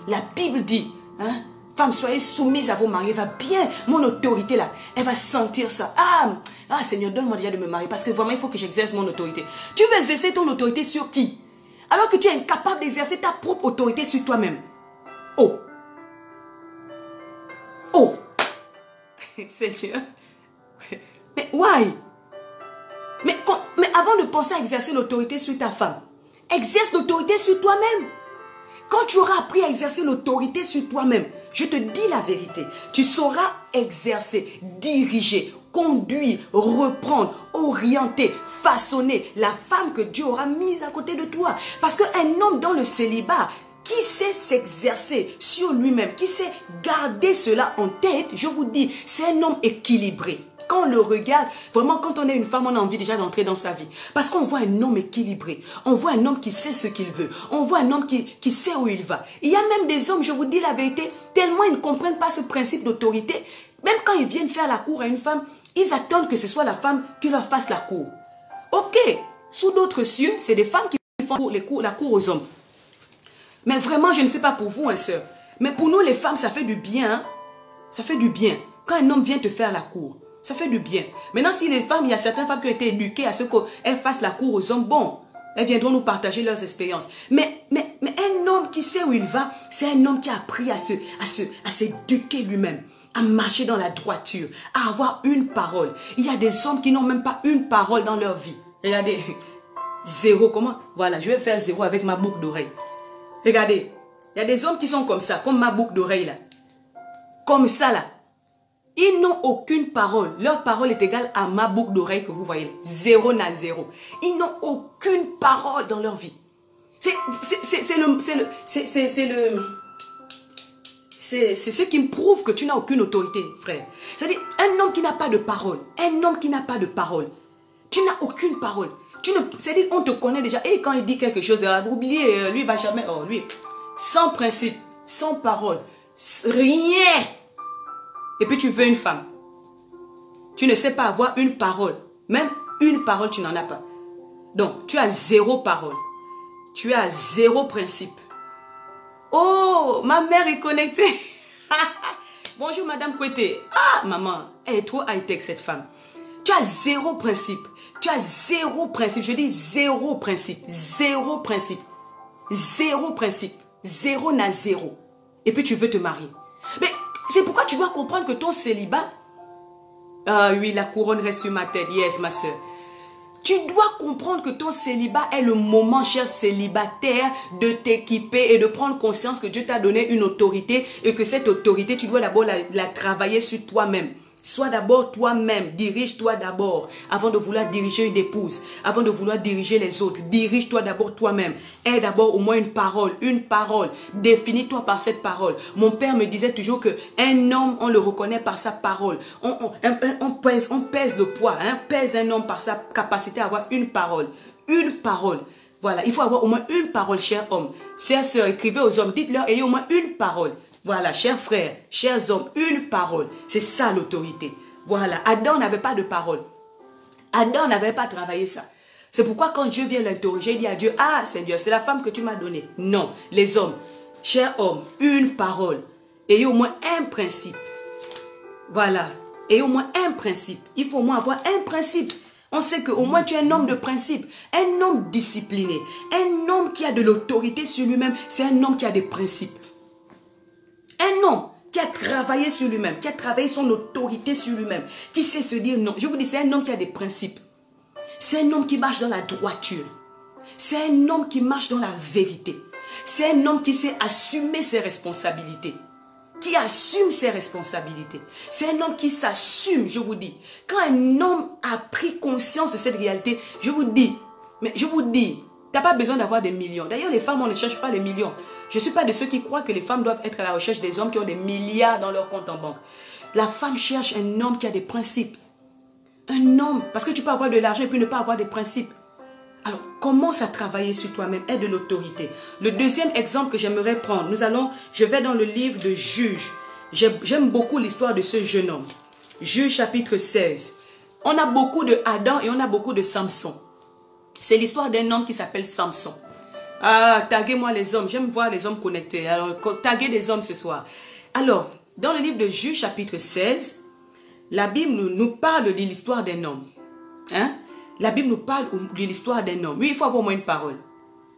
La Bible dit, hein, femme, soyez soumise à vos maris. Elle va bien, mon autorité là, elle va sentir ça. Ah Seigneur, donne-moi déjà de me marier parce que vraiment il faut que j'exerce mon autorité. Tu veux exercer ton autorité sur qui? Alors que tu es incapable d'exercer ta propre autorité sur toi-même. Oh. Oh. Seigneur. Mais why? Mais avant de penser à exercer l'autorité sur ta femme, exerce l'autorité sur toi-même. Quand tu auras appris à exercer l'autorité sur toi-même, je te dis la vérité, tu sauras exercer, diriger, conduire, reprendre, orienter, façonner la femme que Dieu aura mise à côté de toi. Parce qu'un homme dans le célibat qui sait s'exercer sur lui-même, qui sait garder cela en tête, je vous dis, c'est un homme équilibré. Quand on le regarde, vraiment quand on est une femme, on a envie déjà d'entrer dans sa vie. Parce qu'on voit un homme équilibré. On voit un homme qui sait ce qu'il veut. On voit un homme qui sait où il va. Il y a même des hommes, je vous dis la vérité, tellement ils ne comprennent pas ce principe d'autorité. Même quand ils viennent faire la cour à une femme, ils attendent que ce soit la femme qui leur fasse la cour. Ok, sous d'autres cieux, c'est des femmes qui font la cour aux hommes. Mais vraiment, je ne sais pas pour vous, hein, sœur. Mais pour nous, les femmes, ça fait du bien. Hein? Ça fait du bien. Quand un homme vient te faire la cour, ça fait du bien. Maintenant, si les femmes, il y a certaines femmes qui ont été éduquées à ce qu'elles fassent la cour aux hommes, bon, elles viendront nous partager leurs expériences. Mais un homme qui sait où il va, c'est un homme qui a appris à s'éduquer lui-même, à marcher dans la droiture, à avoir une parole. Il y a des hommes qui n'ont même pas une parole dans leur vie. Regardez, zéro, comment? Voilà, je vais faire zéro avec ma boucle d'oreille. Regardez, il y a des hommes qui sont comme ça, comme ma boucle d'oreille là. Comme ça là. Ils n'ont aucune parole. Leur parole est égale à ma boucle d'oreille que vous voyez là. Zéro n'a zéro. Ils n'ont aucune parole dans leur vie. C'est ce qui me prouve que tu n'as aucune autorité, frère. C'est-à-dire, un homme qui n'a pas de parole. Un homme qui n'a pas de parole. Tu n'as aucune parole. C'est-à-dire on te connaît déjà. Et quand il dit quelque chose, oubliez, lui, il va jamais... Oh, lui, sans principe, sans parole, rien. Et puis tu veux une femme. Tu ne sais pas avoir une parole. Même une parole, tu n'en as pas. Donc, tu as zéro parole. Tu as zéro principe. Oh, ma mère est connectée. Bonjour, Madame Kouete. Ah, maman, elle est trop high-tech, cette femme. Tu as zéro principe. Tu as zéro principe. Je dis zéro principe. Zéro principe. Zéro principe. Zéro n'a zéro. Et puis tu veux te marier. Mais c'est pourquoi tu dois comprendre que ton célibat... Ah oui, la couronne reste sur ma tête. Yes, ma soeur. Tu dois comprendre que ton célibat est le moment, cher célibataire, de t'équiper et de prendre conscience que Dieu t'a donné une autorité et que cette autorité, tu dois d'abord la travailler sur toi-même. Sois d'abord toi-même, dirige-toi d'abord avant de vouloir diriger une épouse, avant de vouloir diriger les autres. Dirige-toi d'abord toi-même. Aie d'abord au moins une parole, définis-toi par cette parole. Mon père me disait toujours qu'un homme, on le reconnaît par sa parole. On pèse le poids, pèse un homme par sa capacité à avoir une parole. Une parole. Voilà, il faut avoir au moins une parole, cher homme. Chers sœurs, écrivez aux hommes, dites-leur, ayez au moins une parole. Voilà, chers frères, chers hommes, une parole. C'est ça l'autorité. Voilà, Adam n'avait pas de parole. Adam n'avait pas travaillé ça. C'est pourquoi quand Dieu vient l'interroger, il dit à Dieu, ah Seigneur, c'est la femme que tu m'as donnée. Non, les hommes, chers hommes, une parole. Ayez au moins un principe. Voilà, ayez au moins un principe. Il faut au moins avoir un principe. On sait qu'au moins tu es un homme de principe, un homme discipliné, un homme qui a de l'autorité sur lui-même, c'est un homme qui a des principes. Un homme qui a travaillé sur lui-même, qui a travaillé son autorité sur lui-même, qui sait se dire non. Je vous dis, c'est un homme qui a des principes. C'est un homme qui marche dans la droiture. C'est un homme qui marche dans la vérité. C'est un homme qui sait assumer ses responsabilités. Qui assume ses responsabilités. C'est un homme qui s'assume, je vous dis. Quand un homme a pris conscience de cette réalité, je vous dis, tu n'as pas besoin d'avoir des millions. D'ailleurs, les femmes, on ne cherche pas les millions. Je ne suis pas de ceux qui croient que les femmes doivent être à la recherche des hommes qui ont des milliards dans leur compte en banque. La femme cherche un homme qui a des principes. Un homme, parce que tu peux avoir de l'argent et puis ne pas avoir des principes. Alors, commence à travailler sur toi-même, aie de l'autorité. Le deuxième exemple que j'aimerais prendre, je vais dans le livre de Juges. J'aime beaucoup l'histoire de ce jeune homme. Juges chapitre 16. On a beaucoup de Adam et on a beaucoup de Samson. C'est l'histoire d'un homme qui s'appelle Samson. Ah, taguez-moi les hommes. J'aime voir les hommes connectés. Alors, taguez des hommes ce soir. Alors, dans le livre de Juges, chapitre 16, la Bible nous parle de l'histoire d'un homme. La Bible nous parle de l'histoire d'un homme. Oui, il faut avoir au moins une parole.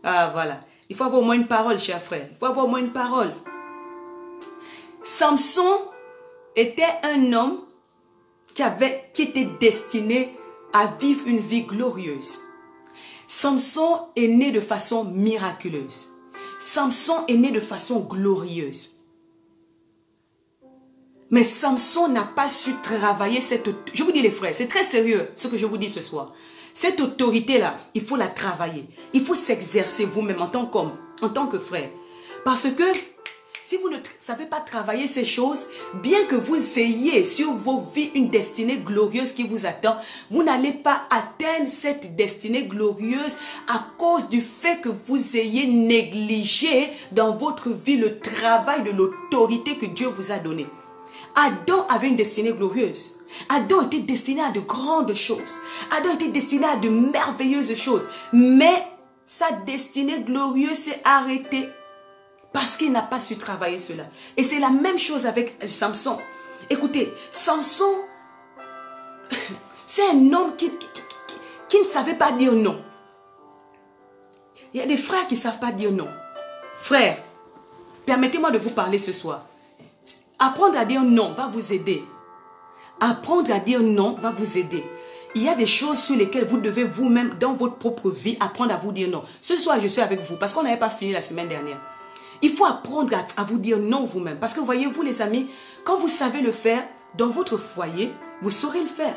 Ah, voilà. Il faut avoir au moins une parole, cher frère. Il faut avoir au moins une parole. Samson était un homme qui était destiné à vivre une vie glorieuse. Samson est né de façon miraculeuse. Samson est né de façon glorieuse. Mais Samson n'a pas su travailler cette... Je vous dis les frères, c'est très sérieux ce que je vous dis ce soir. Cette autorité-là, il faut la travailler. Il faut s'exercer vous-même en tant qu'homme, en tant que frère. Parce que si vous ne savez pas travailler ces choses, bien que vous ayez sur vos vies une destinée glorieuse qui vous attend, vous n'allez pas atteindre cette destinée glorieuse à cause du fait que vous ayez négligé dans votre vie le travail de l'autorité que Dieu vous a donnée. Adam avait une destinée glorieuse. Adam était destiné à de grandes choses. Adam était destiné à de merveilleuses choses. Mais sa destinée glorieuse s'est arrêtée parce qu'il n'a pas su travailler cela. Et c'est la même chose avec Samson. Écoutez, Samson, c'est un homme qui ne savait pas dire non. Il y a des frères qui ne savent pas dire non. Frères, permettez-moi de vous parler ce soir. Apprendre à dire non va vous aider. Apprendre à dire non va vous aider. Il y a des choses sur lesquelles vous devez vous-même, dans votre propre vie, apprendre à vous dire non. Ce soir, je suis avec vous parce qu'on n'avait pas fini la semaine dernière. Il faut apprendre à vous dire non vous-même. Parce que voyez-vous les amis, quand vous savez le faire dans votre foyer, vous saurez le faire.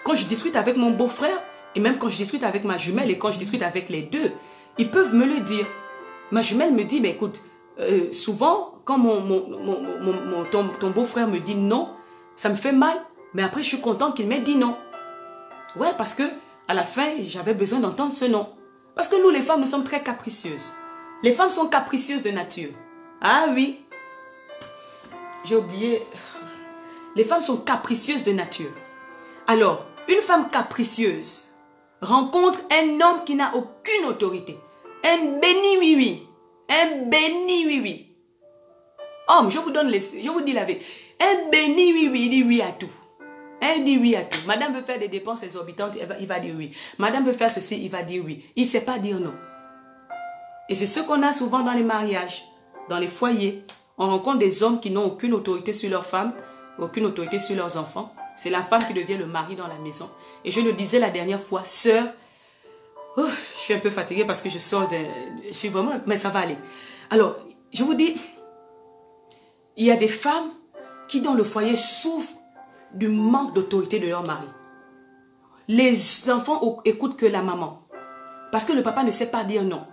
Quand je discute avec mon beau-frère, et même quand je discute avec ma jumelle, et quand je discute avec les deux, ils peuvent me le dire. Ma jumelle me dit, mais écoute, souvent, quand ton beau-frère me dit non, ça me fait mal. Mais après, je suis contente qu'il m'ait dit non. Ouais, parce que À la fin, j'avais besoin d'entendre ce nom. Parce que nous, les femmes, nous sommes très capricieuses. Les femmes sont capricieuses de nature. Ah oui. J'ai oublié. Les femmes sont capricieuses de nature. Alors, une femme capricieuse rencontre un homme qui n'a aucune autorité. Un béni oui-oui. Un béni oui-oui. Homme, je vous dis la vérité. Un béni oui-oui, il dit oui à tout. Il dit oui à tout. Madame veut faire des dépenses exorbitantes, il va dire oui. Madame veut faire ceci, il va dire oui. Il ne sait pas dire non. Et c'est ce qu'on a souvent dans les mariages, dans les foyers. On rencontre des hommes qui n'ont aucune autorité sur leurs femmes, aucune autorité sur leurs enfants. C'est la femme qui devient le mari dans la maison. Et je le disais la dernière fois, sœur, je suis un peu fatiguée parce que je sors de... Je suis vraiment... Mais ça va aller. Alors, je vous dis, il y a des femmes qui dans le foyer souffrent du manque d'autorité de leur mari. Les enfants écoutent que la maman. Parce que le papa ne sait pas dire non.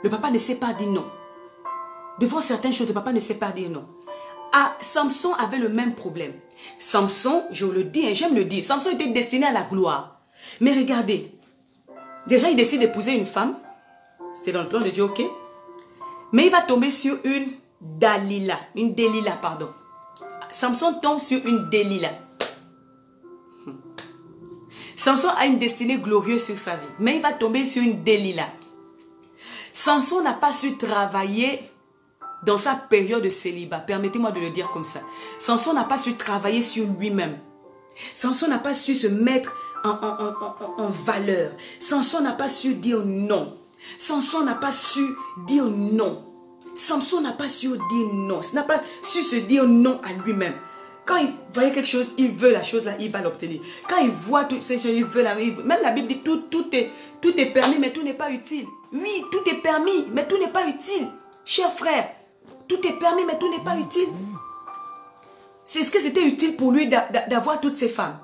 Le papa ne sait pas dire non. Devant certaines choses, le papa ne sait pas dire non. Ah, Samson avait le même problème. Samson, je le dis et j'aime le dire, Samson était destiné à la gloire. Mais regardez, déjà il décide d'épouser une femme. C'était dans le plan de Dieu, ok. Mais il va tomber sur une Dalila, pardon. Samson tombe sur une Delilah. Samson a une destinée glorieuse sur sa vie, mais il va tomber sur une Delilah. Samson n'a pas su travailler dans sa période de célibat. Permettez-moi de le dire comme ça. Samson n'a pas su travailler sur lui-même. Samson n'a pas su se mettre en valeur. Samson n'a pas su dire non. Samson n'a pas su dire non. Samson n'a pas su dire non. Il n'a pas su se dire non à lui-même. Quand il voyait quelque chose, il veut la chose là, il va l'obtenir. Quand il voit toutes ces choses, il veut la... Même la Bible dit tout est permis, mais tout n'est pas utile. Oui, tout est permis, mais tout n'est pas utile. Cher frère, tout est permis, mais tout n'est pas utile. C'est ce que c'était utile pour lui d'avoir toutes ces femmes.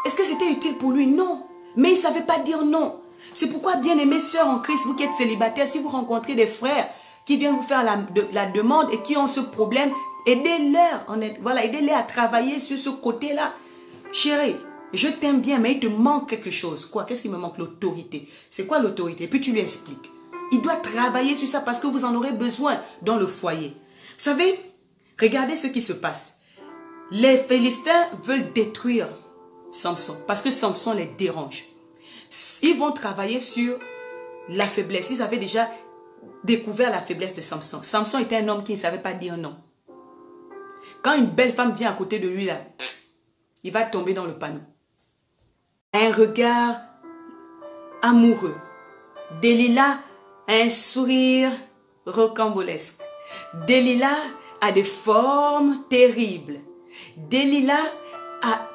Est-ce que c'était utile pour lui? Non. Mais il ne savait pas dire non. C'est pourquoi, bien-aimés sœurs en Christ, vous qui êtes célibataires, si vous rencontrez des frères qui viennent vous faire la demande et qui ont ce problème, aidez-les à travailler sur ce côté-là. Chérie, je t'aime bien, mais il te manque quelque chose. Quoi? Qu'est-ce qui me manque? L'autorité. C'est quoi l'autorité? Et puis tu lui expliques. Il doit travailler sur ça parce que vous en aurez besoin dans le foyer. Vous savez, regardez ce qui se passe. Les Philistins veulent détruire Samson parce que Samson les dérange. Ils vont travailler sur la faiblesse. Ils avaient déjà découvert la faiblesse de Samson. Samson était un homme qui ne savait pas dire non. Quand une belle femme vient à côté de lui, là, il va tomber dans le panneau. Un regard amoureux. Delilah a un sourire rocambolesque. Delilah a des formes terribles. Delilah a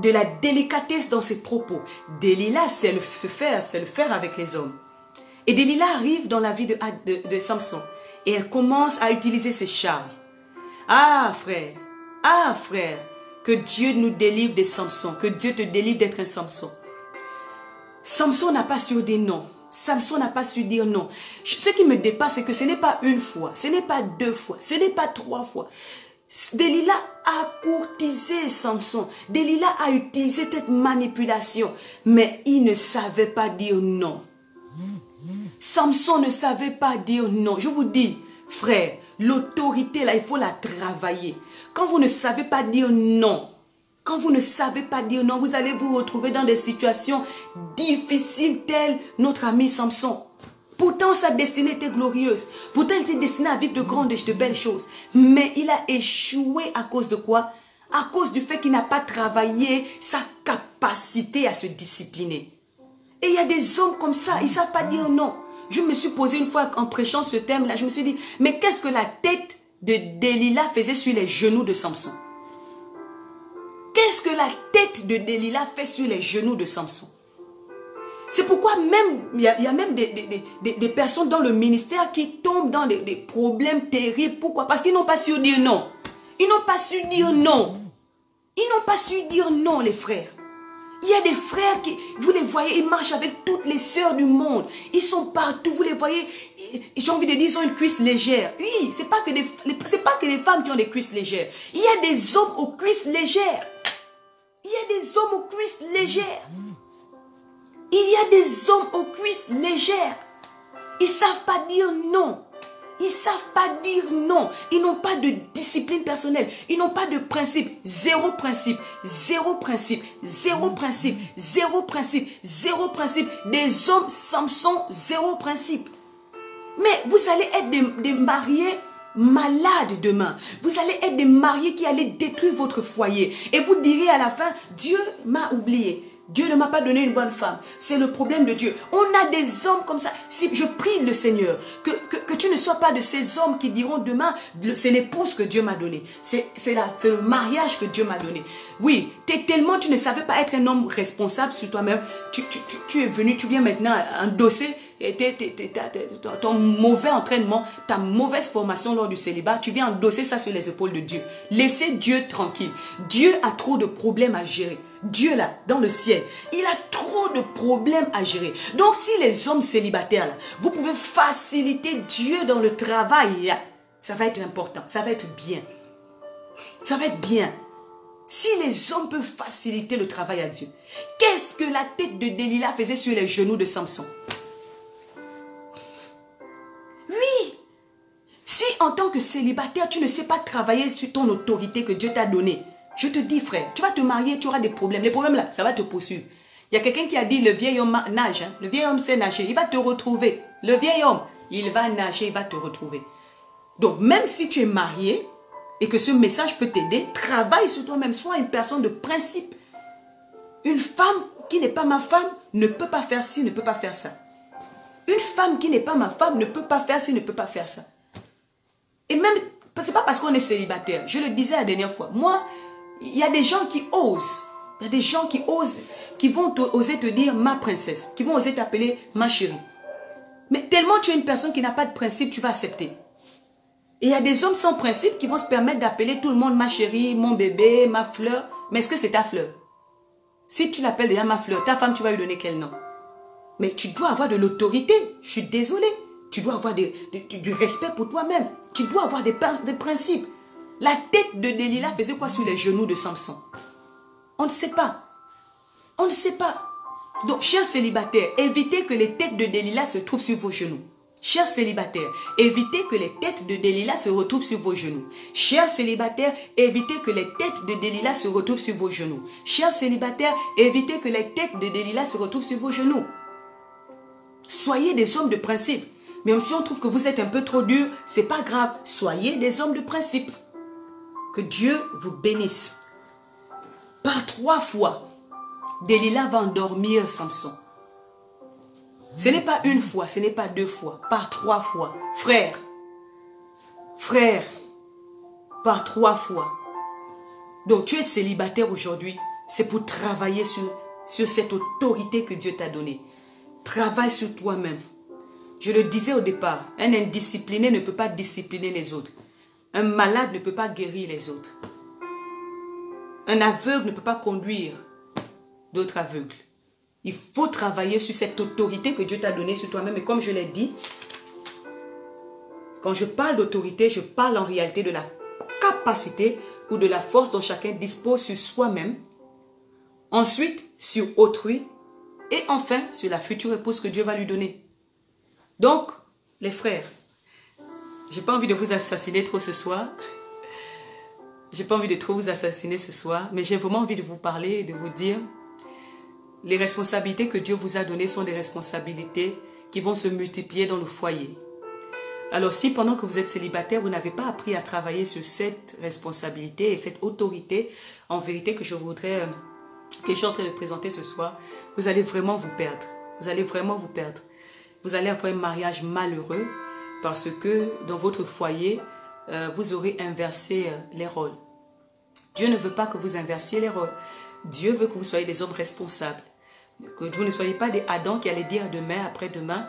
de la délicatesse dans ses propos. Delilah sait le faire avec les hommes. Et Delilah arrive dans la vie de Samson. Et elle commence à utiliser ses charmes. Ah frère, que Dieu nous délivre de Samson. Que Dieu te délivre d'être un Samson. Samson n'a pas su dire non. Samson n'a pas su dire non. Ce qui me dépasse, c'est que ce n'est pas une fois, ce n'est pas deux fois, ce n'est pas trois fois. Delilah a courtisé Samson. Delilah a utilisé cette manipulation. Mais il ne savait pas dire non. Samson ne savait pas dire non. Je vous dis, frère, l'autorité là, il faut la travailler. Quand vous ne savez pas dire non, vous allez vous retrouver dans des situations difficiles telles notre ami Samson. Pourtant, sa destinée était glorieuse. Pourtant, il était destiné à vivre de grandes et de belles choses. Mais il a échoué à cause de quoi? À cause du fait qu'il n'a pas travaillé sa capacité à se discipliner. Et il y a des hommes comme ça, ils ne savent pas dire non. Je me suis posé une fois en prêchant ce thème-là, je me suis dit, mais qu'est-ce que la tête de Delilah faisait sur les genoux de Samson? Qu'est-ce que la tête de Delilah fait sur les genoux de Samson? C'est pourquoi même il y a même des personnes dans le ministère qui tombent dans des problèmes terribles. Pourquoi? Parce qu'ils n'ont pas su dire non. Ils n'ont pas su dire non. Ils n'ont pas su dire non, les frères. Il y a des frères qui, vous les voyez, ils marchent avec toutes les sœurs du monde. Ils sont partout, vous les voyez. J'ai envie de dire, ils ont une cuisse légère. Oui, c'est pas que les femmes qui ont des cuisses légères. Il y a des hommes aux cuisses légères. Il y a des hommes aux cuisses légères. Il y a des hommes aux cuisses légères. Ils ne savent pas dire non. Ils ne savent pas dire non. Ils n'ont pas de discipline personnelle. Ils n'ont pas de principe. Zéro principe. Zéro principe. Zéro principe. Zéro principe. Zéro principe. Des hommes Samson, zéro principe. Mais vous allez être des mariés malades demain. Vous allez être des mariés qui allaient détruire votre foyer. Et vous direz à la fin, Dieu m'a oublié. Dieu ne m'a pas donné une bonne femme. C'est le problème de Dieu. On a des hommes comme ça. Si je prie le Seigneur, que tu ne sois pas de ces hommes qui diront demain, c'est l'épouse que Dieu m'a donnée. C'est le mariage que Dieu m'a donné. Oui, tellement tu ne savais pas être un homme responsable sur toi-même. Tu es venu, tu viens maintenant endosser ton mauvais entraînement, ta mauvaise formation lors du célibat, tu viens endosser ça sur les épaules de Dieu. Laissez Dieu tranquille. Dieu a trop de problèmes à gérer. Dieu là, dans le ciel, il a trop de problèmes à gérer. Donc si les hommes célibataires là, vous pouvez faciliter Dieu dans le travail là, ça va être important, ça va être bien. Ça va être bien. Si les hommes peuvent faciliter le travail à Dieu, qu'est-ce que la tête de Delilah faisait sur les genoux de Samson? Oui. Si en tant que célibataire, tu ne sais pas travailler sur ton autorité que Dieu t'a donnée, je te dis frère, tu vas te marier, tu auras des problèmes. Les problèmes là, ça va te poursuivre. Il y a quelqu'un qui a dit, le vieil homme nage. Hein? Le vieil homme sait nager, il va te retrouver. Le vieil homme, il va nager, il va te retrouver. Donc même si tu es marié et que ce message peut t'aider, travaille sur toi-même. Sois une personne de principe. Une femme qui n'est pas ma femme ne peut pas faire ci, ne peut pas faire ça. Une femme qui n'est pas ma femme ne peut pas faire ci, ne peut pas faire ça. Et même, c'est pas parce qu'on est célibataire. Je le disais la dernière fois. Moi, il y a des gens qui osent. Il y a des gens qui osent, qui vont oser te dire ma princesse, qui vont oser t'appeler ma chérie. Mais tellement tu es une personne qui n'a pas de principe, tu vas accepter. Et il y a des hommes sans principe qui vont se permettre d'appeler tout le monde ma chérie, mon bébé, ma fleur. Mais est-ce que c'est ta fleur? Si tu l'appelles déjà ma fleur, ta femme, tu vas lui donner quel nom? Mais tu dois avoir de l'autorité. Je suis désolée. Tu dois avoir du respect pour toi-même. Tu dois avoir des principes. La tête de Delilah faisait quoi sur les genoux de Samson? On ne sait pas. On ne sait pas. Donc, chers célibataires, évitez que les têtes de Delilah se trouvent sur vos genoux. Chers célibataires, évitez que les têtes de Delilah se retrouvent sur vos genoux. Chers célibataires, évitez que les têtes de Delilah se retrouvent sur vos genoux. Chers célibataires, évitez que les têtes de Delilah se retrouvent sur vos genoux. Soyez des hommes de principe. Même si on trouve que vous êtes un peu trop dur, c'est pas grave. Soyez des hommes de principe. Que Dieu vous bénisse. Par 3 fois, Delilah va endormir Samson. Ce n'est pas une fois, ce n'est pas 2 fois, par 3 fois. Frère, par 3 fois. Donc tu es célibataire aujourd'hui, c'est pour travailler sur cette autorité que Dieu t'a donnée. Travaille sur toi-même. Je le disais au départ, un indiscipliné ne peut pas discipliner les autres. Un malade ne peut pas guérir les autres. Un aveugle ne peut pas conduire d'autres aveugles. Il faut travailler sur cette autorité que Dieu t'a donnée sur toi-même. Et comme je l'ai dit, quand je parle d'autorité, je parle en réalité de la capacité ou de la force dont chacun dispose sur soi-même. Ensuite, sur autrui. Et enfin, sur la future épouse que Dieu va lui donner. Donc, les frères, j'ai pas envie de vous assassiner trop ce soir. J'ai pas envie de trop vous assassiner ce soir. Mais j'ai vraiment envie de vous parler et de vous dire, les responsabilités que Dieu vous a données sont des responsabilités qui vont se multiplier dans le foyer. Alors si pendant que vous êtes célibataire, vous n'avez pas appris à travailler sur cette responsabilité et cette autorité, en vérité que je suis en train de présenter ce soir, vous allez vraiment vous perdre. Vous allez vraiment vous perdre. Vous allez avoir un mariage malheureux parce que dans votre foyer, vous aurez inversé les rôles. Dieu ne veut pas que vous inversiez les rôles. Dieu veut que vous soyez des hommes responsables. Que vous ne soyez pas des Adam qui allaient dire demain, après-demain,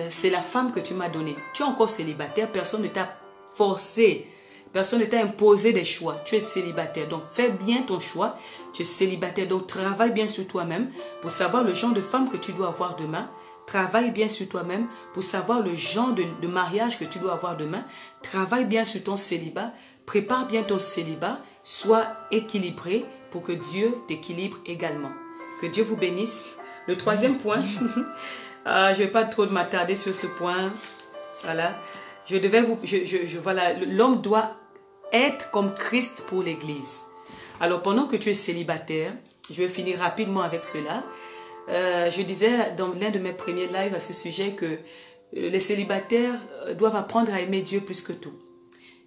c'est la femme que tu m'as donnée. Tu es encore célibataire, personne ne t'a forcé, personne ne t'a imposé des choix. Tu es célibataire, donc fais bien ton choix. Tu es célibataire, donc travaille bien sur toi-même pour savoir le genre de femme que tu dois avoir demain. Travaille bien sur toi-même pour savoir le genre de mariage que tu dois avoir demain. Travaille bien sur ton célibat. Prépare bien ton célibat. Sois équilibré pour que Dieu t'équilibre également. Que Dieu vous bénisse. Le troisième point, je ne vais pas trop m'attarder sur ce point. Voilà. Voilà, l'homme doit être comme Christ pour l'Église. Alors, pendant que tu es célibataire, je vais finir rapidement avec cela. Je disais dans l'un de mes premiers lives à ce sujet que les célibataires doivent apprendre à aimer Dieu plus que tout.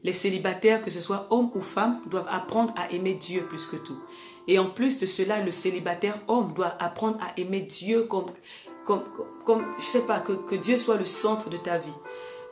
Les célibataires, que ce soit homme ou femme, doivent apprendre à aimer Dieu plus que tout. Et en plus de cela, le célibataire homme doit apprendre à aimer Dieu comme je sais pas, que Dieu soit le centre de ta vie.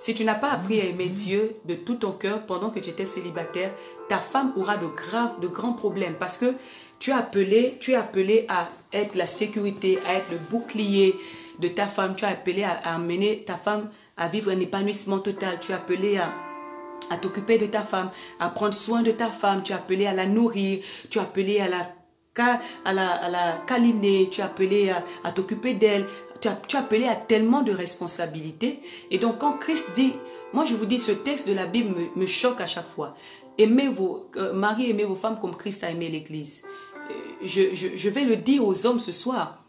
Si tu n'as pas appris à aimer Dieu de tout ton cœur pendant que tu étais célibataire, ta femme aura de grands problèmes parce que tu es appelé à être la sécurité, à être le bouclier de ta femme. Tu es appelé à amener ta femme à vivre un épanouissement total. Tu es appelé à t'occuper de ta femme, à prendre soin de ta femme. Tu es appelé à la nourrir. Tu es appelé à la câliner. Tu es appelé à t'occuper d'elle. Tu es appelé à tellement de responsabilités. Et donc, quand Christ dit, moi je vous dis, ce texte de la Bible me choque à chaque fois. Aimez vos maris, aimez vos femmes comme Christ a aimé l'Église. Je vais le dire aux hommes ce soir.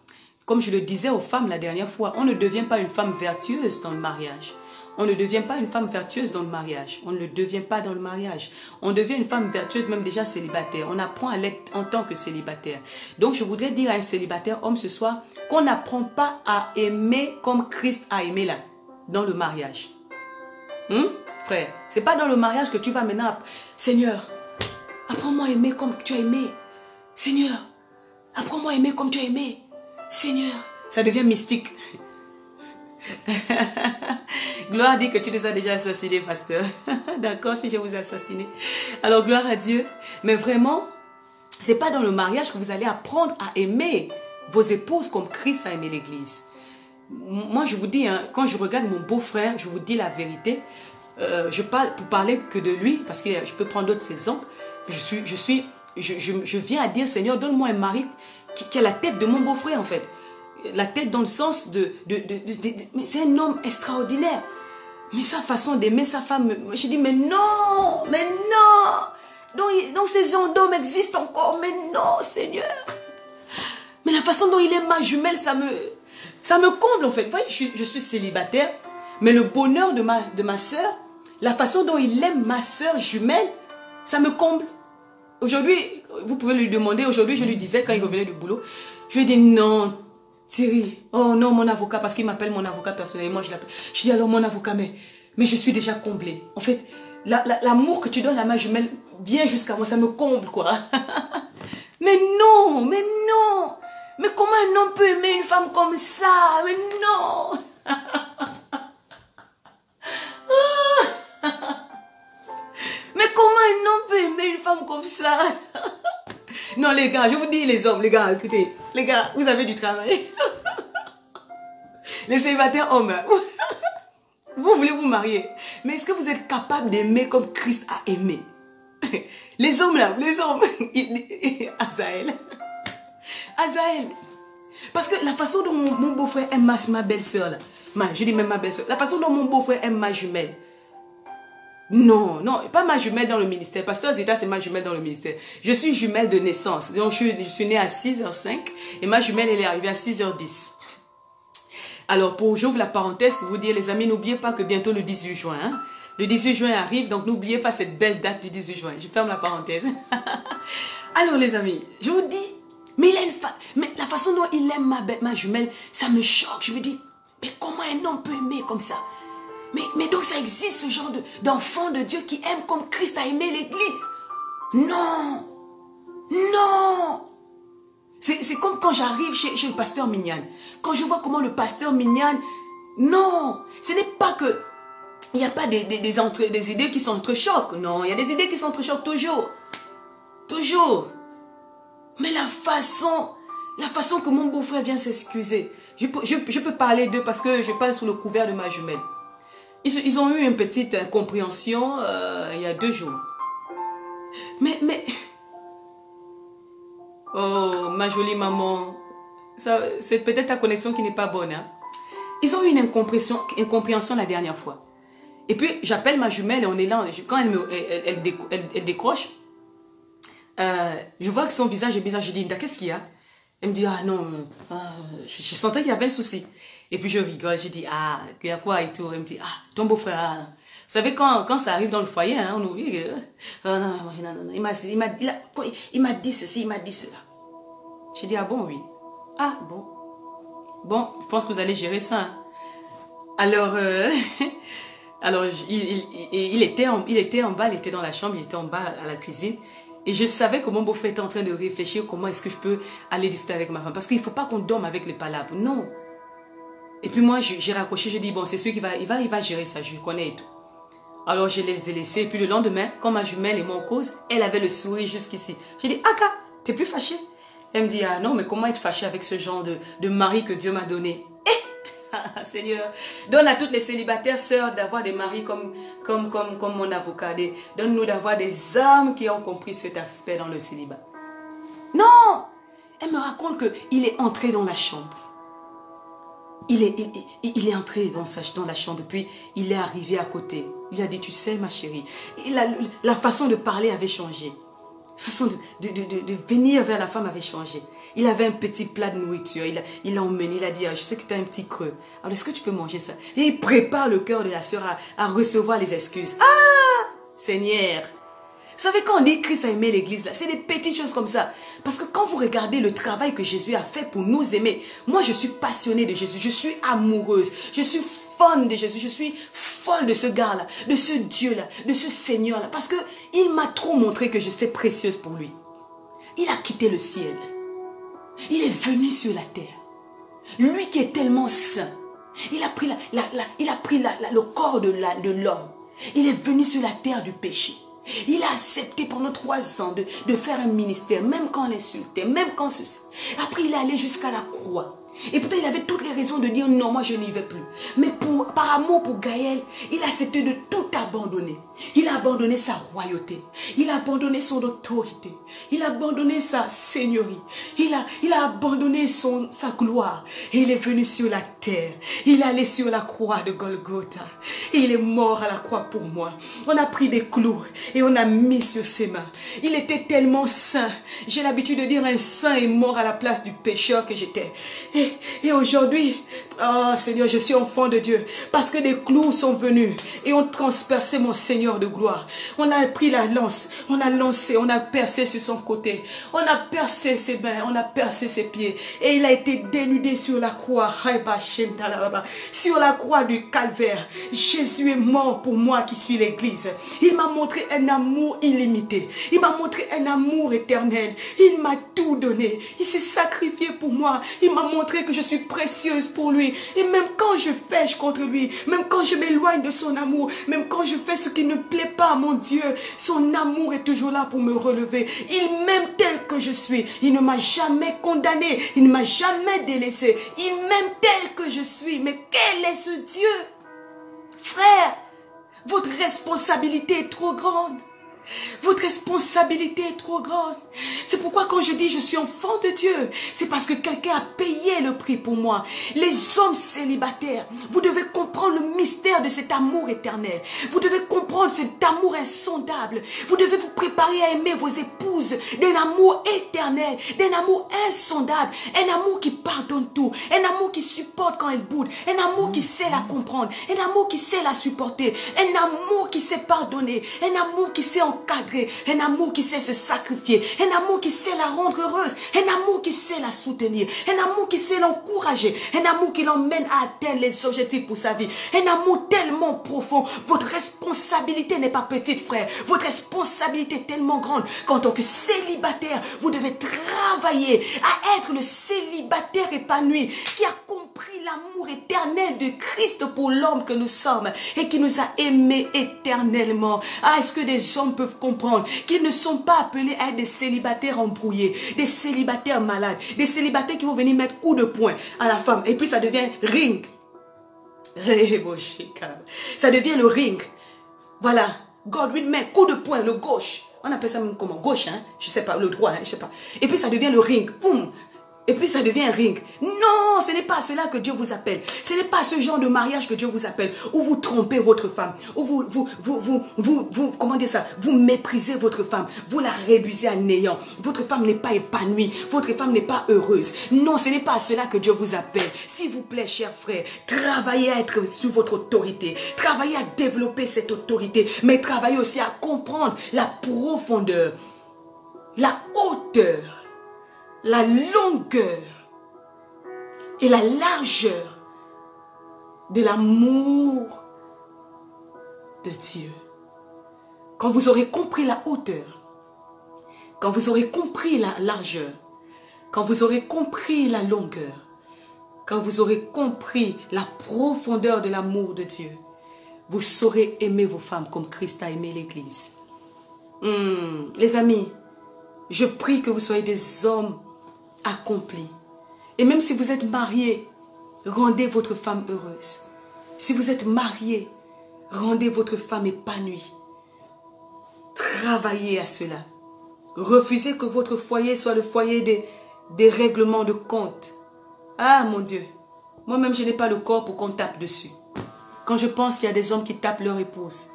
Comme je le disais aux femmes la dernière fois, on ne devient pas une femme vertueuse dans le mariage. On ne devient pas une femme vertueuse dans le mariage. On ne le devient pas dans le mariage. On devient une femme vertueuse même déjà célibataire. On apprend à l'être en tant que célibataire. Donc je voudrais dire à un célibataire homme ce soir qu'on n'apprend pas à aimer comme Christ a aimé là, dans le mariage. Frère, c'est pas dans le mariage que tu vas maintenant, Seigneur, apprends-moi à aimer comme tu as aimé. Seigneur, apprends-moi à aimer comme tu as aimé. Seigneur, ça devient mystique. Gloire dit que tu les as déjà assassinés, pasteur. D'accord, si je vous ai assassiné. Alors, gloire à Dieu. Mais vraiment, c'est pas dans le mariage que vous allez apprendre à aimer vos épouses comme Christ a aimé l'Église. Moi, je vous dis, hein, quand je regarde mon beau-frère, je vous dis la vérité. Je parle pour parler que de lui, parce que je peux prendre d'autres exemples. Je viens à dire, Seigneur, donne-moi un mari qui a la tête de mon beau-frère, en fait. La tête dans le sens mais c'est un homme extraordinaire. Mais sa façon d'aimer sa femme, je dis, mais non. Donc ces gens d'hommes existent encore, mais non, Seigneur. Mais la façon dont il aime ma jumelle, ça me comble, en fait. Vous voyez, je suis célibataire, mais le bonheur de ma soeur, la façon dont il aime ma soeur jumelle, ça me comble. Aujourd'hui, vous pouvez lui demander, aujourd'hui, je lui disais, quand il revenait du boulot, je lui ai dit, non, Thierry, oh non, mon avocat, parce qu'il m'appelle mon avocat personnellement, je l'appelle. Je dis, alors mon avocat, mais je suis déjà comblée. En fait, l'amour que tu donnes à ma jumelle vient jusqu'à moi, ça me comble, quoi. Mais non. Mais comment un homme peut aimer une femme comme ça? Mais non. Mais comment un homme peut aimer une femme comme ça? Non, les gars, je vous dis, les hommes, les gars, écoutez, les gars, vous avez du travail. Les célibataires hommes, vous voulez vous marier, mais est-ce que vous êtes capable d'aimer comme Christ a aimé? Les hommes là, les hommes, Azaël, parce que la façon dont mon beau-frère aime ma belle-sœur là, je dis même ma belle-sœur, la façon dont mon beau-frère aime ma jumelle, non, pas ma jumelle dans le ministère. Pasteur Zita, c'est ma jumelle dans le ministère. Je suis jumelle de naissance. Donc, je suis née à 6h05 et ma jumelle, elle est arrivée à 6h10. Alors, j'ouvre la parenthèse pour vous dire, les amis, n'oubliez pas que bientôt le 18 juin. Hein, le 18 juin arrive, donc n'oubliez pas cette belle date du 18 juin. Je ferme la parenthèse. Alors, les amis, je vous dis, mais il a une femme. Mais la façon dont il aime ma jumelle, ça me choque. Je me dis, mais comment un homme peut aimer comme ça? Mais donc ça existe ce genre d'enfant de Dieu qui aime comme Christ a aimé l'Église? Non. C'est comme quand j'arrive chez le pasteur Mignane. Quand je vois comment le pasteur Mignane... Non, ce n'est pas que... Il n'y a pas des idées qui s'entrechoquent. Non, il y a des idées qui s'entrechoquent toujours. Toujours. Mais la façon que mon beau-frère vient s'excuser. Je peux parler d'eux parce que je parle sous le couvert de ma jumelle. Ils ont eu une petite incompréhension il y a 2 jours. Mais... Oh, ma jolie maman. C'est peut-être ta connexion qui n'est pas bonne. Hein? Ils ont eu une incompréhension la dernière fois. Et puis, j'appelle ma jumelle et on est là. Quand elle décroche, je vois que son visage est bizarre. Je dis, qu'est-ce qu'il y a? Elle me dit, ah non, je sentais qu'il y avait un souci. Et puis je rigole, je dis, ah, il y a quoi et tout. Elle me dit, ah, ton beau-frère, ah, vous savez, quand ça arrive dans le foyer, hein, on oublie. Non, il m'a dit ceci, il m'a dit cela. J'ai dit, ah bon, oui. Ah bon. Bon, je pense que vous allez gérer ça. Hein. Alors, alors il était en bas, il était dans la chambre, il était en bas à la cuisine. Et je savais que mon beau-frère était en train de réfléchir comment est-ce que je peux aller discuter avec ma femme. Parce qu'il ne faut pas qu'on dorme avec les palabres. Non. Et puis moi, j'ai raccroché, j'ai dit, bon, c'est celui qui va gérer ça, je le connais et tout. Alors je les ai laissés. Et puis le lendemain, quand ma jumelle et moi en cause, elle avait le sourire jusqu'ici. J'ai dit, Aka, t'es plus fâchée? Elle me dit, ah non, mais comment être fâchée avec ce genre de mari que Dieu m'a donné? Seigneur, donne à toutes les célibataires sœurs d'avoir des maris comme mon avocat. Donne-nous d'avoir des hommes qui ont compris cet aspect dans le célibat. Non! Elle me raconte qu'il est entré dans la chambre. Il est entré dans la chambre, puis il est arrivé à côté. Il a dit, tu sais ma chérie, la façon de parler avait changé. La façon de venir vers la femme avait changé. Il avait un petit plat de nourriture. Il l'a emmené. Il a dit, je sais que tu as un petit creux. Alors, est-ce que tu peux manger ça? Et il prépare le cœur de la sœur à recevoir les excuses. Ah! Seigneur! Vous savez, quand on dit Christ a aimé l'église, là, c'est des petites choses comme ça. Parce que quand vous regardez le travail que Jésus a fait pour nous aimer, moi, je suis passionnée de Jésus. Je suis amoureuse. Je suis fan de Jésus. Je suis folle de ce gars-là, de ce Dieu-là, de ce Seigneur-là. Parce qu'il m'a trop montré que j'étais précieuse pour lui. Il a quitté le ciel. Il est venu sur la terre. Lui qui est tellement saint. Il a pris, le corps de l'homme. Il est venu sur la terre du péché. Il a accepté pendant 3 ans de faire un ministère, même quand on l'insultait, même quand ceci. Après, il est allé jusqu'à la croix. Et pourtant, il avait toutes les raisons de dire non, moi je n'y vais plus. Mais par amour pour Gaël, il a accepté de tout abandonner. Il a abandonné sa royauté. Il a abandonné son autorité. Il a abandonné sa seigneurie. Il a abandonné sa gloire. Et il est venu sur la terre. Il est allé sur la croix de Golgotha. Et il est mort à la croix pour moi. On a pris des clous et on a mis sur ses mains. Il était tellement saint. J'ai l'habitude de dire un saint est mort à la place du pécheur que j'étais. Et aujourd'hui, oh Seigneur, je suis enfant de Dieu. Parce que des clous sont venus et ont transpercé mon Seigneur de gloire. On a pris la lance, on a lancé, on a percé sur son côté. On a percé ses mains, on a percé ses pieds. Et il a été dénudé sur la croix. Sur la croix du calvaire. Jésus est mort pour moi qui suis l'église. Il m'a montré un amour illimité. Il m'a montré un amour éternel. Il m'a tout donné. Il s'est sacrifié pour moi. Il m'a montré que je suis précieuse pour lui. Et même quand je pêche contre lui, même quand je m'éloigne de son amour, même quand je fais ce qui ne plaît pas à mon Dieu, son amour est toujours là pour me relever. Il m'aime tel que je suis. Il ne m'a jamais condamné. Il ne m'a jamais délaissé. Il m'aime tel que je suis. Mais quel est ce Dieu? Frère, votre responsabilité est trop grande. Votre responsabilité est trop grande. C'est pourquoi quand je dis je suis enfant de Dieu, c'est parce que quelqu'un a payé le prix pour moi. Les hommes célibataires, vous devez comprendre le mystère de cet amour éternel. Vous devez comprendre cet amour insondable. Vous devez vous préparer à aimer vos épouses d'un amour éternel, d'un amour insondable, un amour qui pardonne tout, un amour qui supporte quand elle boude, un amour qui sait la comprendre, un amour qui sait la supporter, un amour qui sait pardonner, un amour qui sait encadrer, un amour qui sait se sacrifier, un amour qui sait la rendre heureuse, un amour qui sait la soutenir, un amour qui sait l'encourager, un amour qui l'emmène à atteindre les objectifs pour sa vie, un amour tellement profond. Votre responsabilité n'est pas petite, frère. Votre responsabilité est tellement grande qu'en tant que célibataire, vous devez travailler à être le célibataire épanoui qui a compris l'amour éternel de Christ pour l'homme que nous sommes et qui nous a aimés éternellement. Ah, est-ce que des hommes peuvent comprendre qu'ils ne sont pas appelés à être des célibataires embrouillés, des célibataires malades, des célibataires qui vont venir mettre coup de poing à la femme et puis ça devient ring. Ça devient le ring. Voilà. Godwin met coup de poing, le gauche. On appelle ça même comment? Gauche, hein? Je sais pas, le droit, hein? Je sais pas. Et puis ça devient le ring. Boum. Et puis ça devient un ring. Non, ce n'est pas cela que Dieu vous appelle. Ce n'est pas ce genre de mariage que Dieu vous appelle. Où vous trompez votre femme. Où comment dire ça? Vous méprisez votre femme. Vous la réduisez à néant. Votre femme n'est pas épanouie. Votre femme n'est pas heureuse. Non, ce n'est pas cela que Dieu vous appelle. S'il vous plaît, chers frères, travaillez à être sur votre autorité. Travaillez à développer cette autorité. Mais travaillez aussi à comprendre la profondeur, la hauteur, la longueur et la largeur de l'amour de Dieu. Quand vous aurez compris la hauteur, quand vous aurez compris la largeur, quand vous aurez compris la longueur, quand vous aurez compris la profondeur de l'amour de Dieu, vous saurez aimer vos femmes comme Christ a aimé l'Église. Les amis, je prie que vous soyez des hommes accomplis. Et même si vous êtes mariés, rendez votre femme heureuse. Si vous êtes mariés, rendez votre femme épanouie. Travaillez à cela. Refusez que votre foyer soit le foyer des règlements de compte. Ah mon Dieu, moi-même je n'ai pas le corps pour qu'on tape dessus. Quand je pense qu'il y a des hommes qui tapent leur épouse,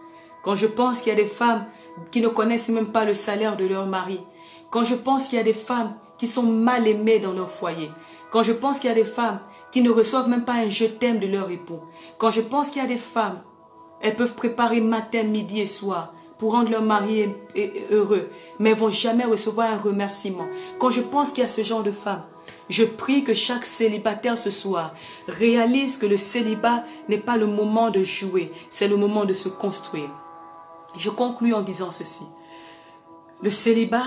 quand je pense qu'il y a des femmes qui ne connaissent même pas le salaire de leur mari, quand je pense qu'il y a des femmes qui sont mal aimées dans leur foyer, quand je pense qu'il y a des femmes qui ne reçoivent même pas un je t'aime de leur époux, quand je pense qu'il y a des femmes, elles peuvent préparer matin, midi et soir pour rendre leur mari heureux, mais elles ne vont jamais recevoir un remerciement. Quand je pense qu'il y a ce genre de femmes, je prie que chaque célibataire ce soir réalise que le célibat n'est pas le moment de jouer, c'est le moment de se construire. Je conclus en disant ceci. Le célibat,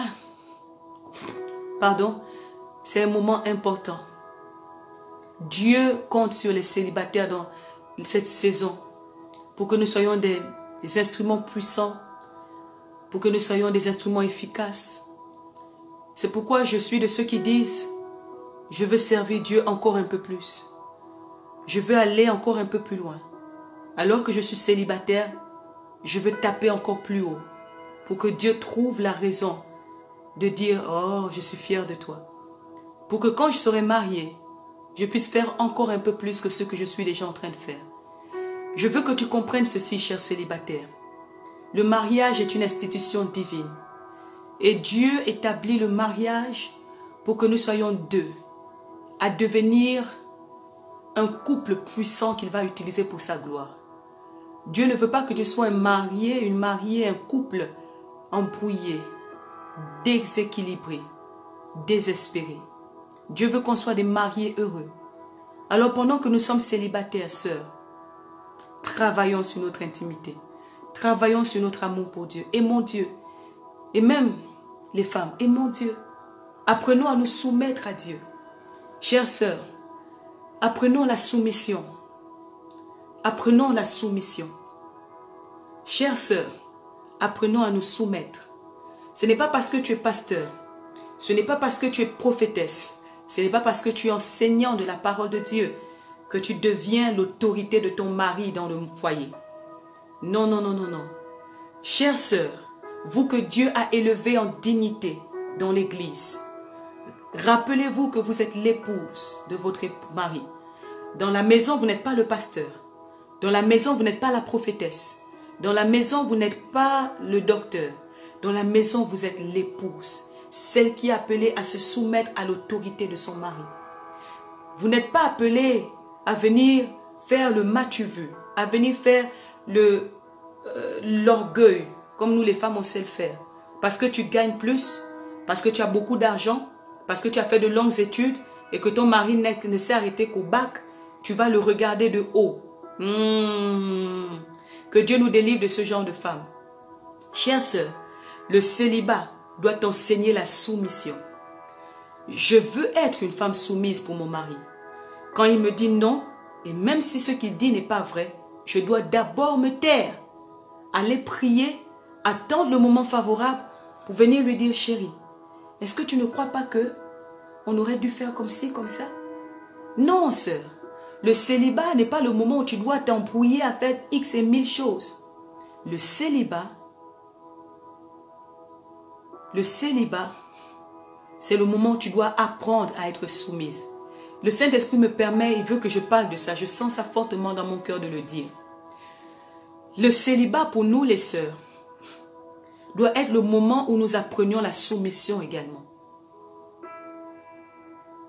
c'est un moment important. Dieu compte sur les célibataires dans cette saison pour que nous soyons des instruments puissants, pour que nous soyons des instruments efficaces. C'est pourquoi je suis de ceux qui disent: je veux servir Dieu encore un peu plus. Je veux aller encore un peu plus loin. Alors que je suis célibataire, je veux taper encore plus haut pour que Dieu trouve la raison de dire: oh, je suis fier de toi. Pour que quand je serai mariée, je puisse faire encore un peu plus que ce que je suis déjà en train de faire. Je veux que tu comprennes ceci, cher célibataire. Le mariage est une institution divine. Et Dieu établit le mariage pour que nous soyons deux, à devenir un couple puissant qu'il va utiliser pour sa gloire. Dieu ne veut pas que tu sois un marié, une mariée, un couple embrouillé, déséquilibré, désespéré. Dieu veut qu'on soit des mariés heureux. Alors pendant que nous sommes célibataires, sœurs, travaillons sur notre intimité. Travaillons sur notre amour pour Dieu. Aimons Dieu. Et même les femmes, aimons Dieu. Apprenons à nous soumettre à Dieu. Chères sœurs, apprenons la soumission. Apprenons la soumission. Chères sœurs, apprenons à nous soumettre. Ce n'est pas parce que tu es pasteur, ce n'est pas parce que tu es prophétesse, ce n'est pas parce que tu es enseignant de la parole de Dieu que tu deviens l'autorité de ton mari dans le foyer. Non, non, non, non, non. Chères sœurs, vous que Dieu a élevées en dignité dans l'église, rappelez-vous que vous êtes l'épouse de votre mari. Dans la maison, vous n'êtes pas le pasteur. Dans la maison, vous n'êtes pas la prophétesse. Dans la maison, vous n'êtes pas le docteur. Dans la maison, vous êtes l'épouse, celle qui est appelée à se soumettre à l'autorité de son mari. Vous n'êtes pas appelée à venir faire le m'as-tu-vu, à venir faire l'orgueil, comme nous les femmes on sait le faire. Parce que tu gagnes plus, parce que tu as beaucoup d'argent, parce que tu as fait de longues études et que ton mari ne s'est arrêté qu'au bac, tu vas le regarder de haut. Que Dieu nous délivre de ce genre de femmes. Chère sœur, le célibat doit t'enseigner la soumission. Je veux être une femme soumise pour mon mari. Quand il me dit non, et même si ce qu'il dit n'est pas vrai, je dois d'abord me taire, aller prier, attendre le moment favorable pour venir lui dire: chérie, est-ce que tu ne crois pas que on aurait dû faire comme ci, comme ça? Non, sœur. Le célibat n'est pas le moment où tu dois t'embrouiller à faire X et 1000 choses. Le célibat, c'est le moment où tu dois apprendre à être soumise. Le Saint-Esprit me permet, il veut que je parle de ça. Je sens ça fortement dans mon cœur de le dire. Le célibat pour nous les sœurs doit être le moment où nous apprenions la soumission également.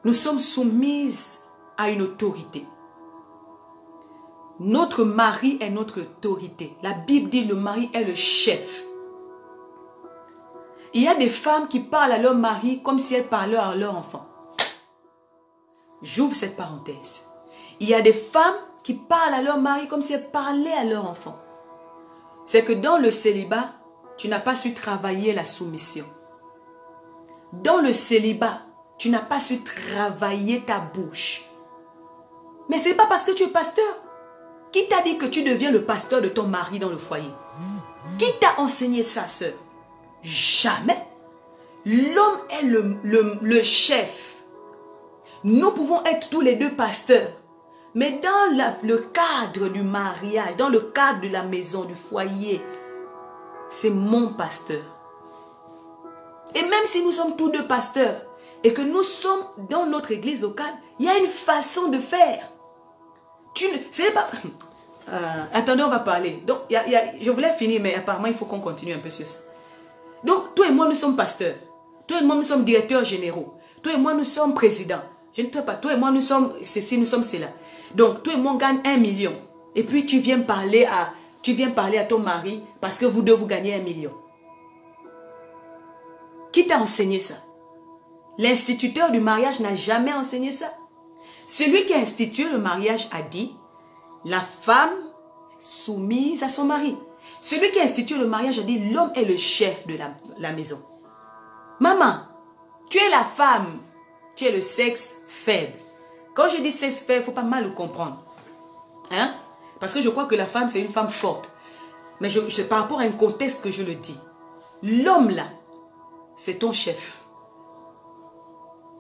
Nous sommes soumises à une autorité. Notre mari est notre autorité. La Bible dit le mari est le chef. Il y a des femmes qui parlent à leur mari comme si elles parlaient à leur enfant. J'ouvre cette parenthèse. Il y a des femmes qui parlent à leur mari comme si elles parlaient à leur enfant. C'est que dans le célibat, tu n'as pas su travailler la soumission. Dans le célibat, tu n'as pas su travailler ta bouche. Mais ce n'est pas parce que tu es pasteur. Qui t'a dit que tu deviens le pasteur de ton mari dans le foyer? Qui t'a enseigné ça, sœur? Jamais. L'homme est le chef. Nous pouvons être tous les deux pasteurs. Mais dans le cadre du mariage, dans le cadre de la maison, du foyer, c'est mon pasteur. Et même si nous sommes tous deux pasteurs et que nous sommes dans notre église locale, il y a une façon de faire. C'est pas... attendez, on va parler. Donc, je voulais finir, mais apparemment, il faut qu'on continue un peu sur ça. Donc, toi et moi, nous sommes pasteurs. Toi et moi, nous sommes directeurs généraux. Toi et moi, nous sommes présidents. Je ne sais pas. Toi et moi, nous sommes ceci, nous sommes cela. Donc, toi et moi, on gagne 1 million. Et puis, tu viens parler à ton mari parce que vous deux, vous gagnez 1 million. Qui t'a enseigné ça? L'instituteur du mariage n'a jamais enseigné ça. Celui qui a institué le mariage a dit, la femme soumise à son mari. Celui qui a institué le mariage a dit, l'homme est le chef de la maison. Maman, tu es la femme, tu es le sexe faible. Quand je dis sexe faible, il ne faut pas mal le comprendre. Hein? Parce que je crois que la femme, c'est une femme forte. Mais c'est par rapport à un contexte que je le dis. L'homme là, c'est ton chef.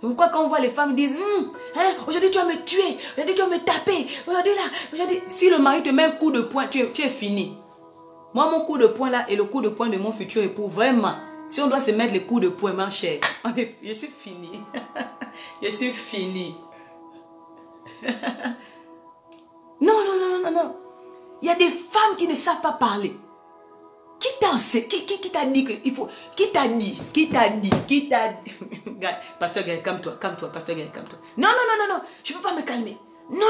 C'est pourquoi quand on voit les femmes disent aujourd'hui tu vas me tuer, aujourd'hui tu vas me taper, aujourd'hui là, si le mari te met un coup de poing, tu es fini. Moi mon coup de poing là et le coup de poing de mon futur époux, vraiment, si on doit se mettre les coups de poing, ma chère, je suis fini. Je suis fini. Non. Il y a des femmes qui ne savent pas parler. Qui t'a dit qu'il faut... Qui t'a dit Pasteur Gaël, calme-toi, Pasteur Gaël, calme-toi. Non, je ne peux pas me calmer. Non.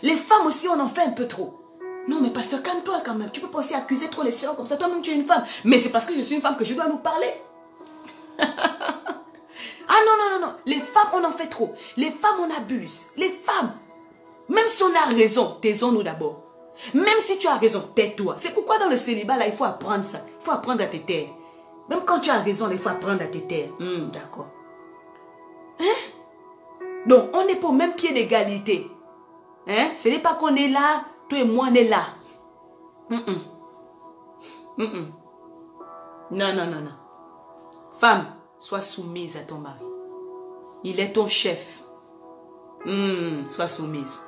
Les femmes aussi, on en fait un peu trop. Non, mais pasteur, calme-toi quand même. Tu ne peux pas aussi accuser trop les sœurs comme ça. Toi-même, tu es une femme. Mais c'est parce que je suis une femme que je dois nous parler. Non. Les femmes, on en fait trop. Les femmes, on abuse. Les femmes, même si on a raison, taisons-nous d'abord. Même si tu as raison, tais-toi. C'est pourquoi dans le célibat, là, il faut apprendre ça. Il faut apprendre à te taire. Même quand tu as raison, là, il faut apprendre à te taire. D'accord. Donc, on n'est pas au même pied d'égalité. Ce n'est pas qu'on est là, toi et moi, on est là. Non. Femme, sois soumise à ton mari. Il est ton chef. Sois soumise.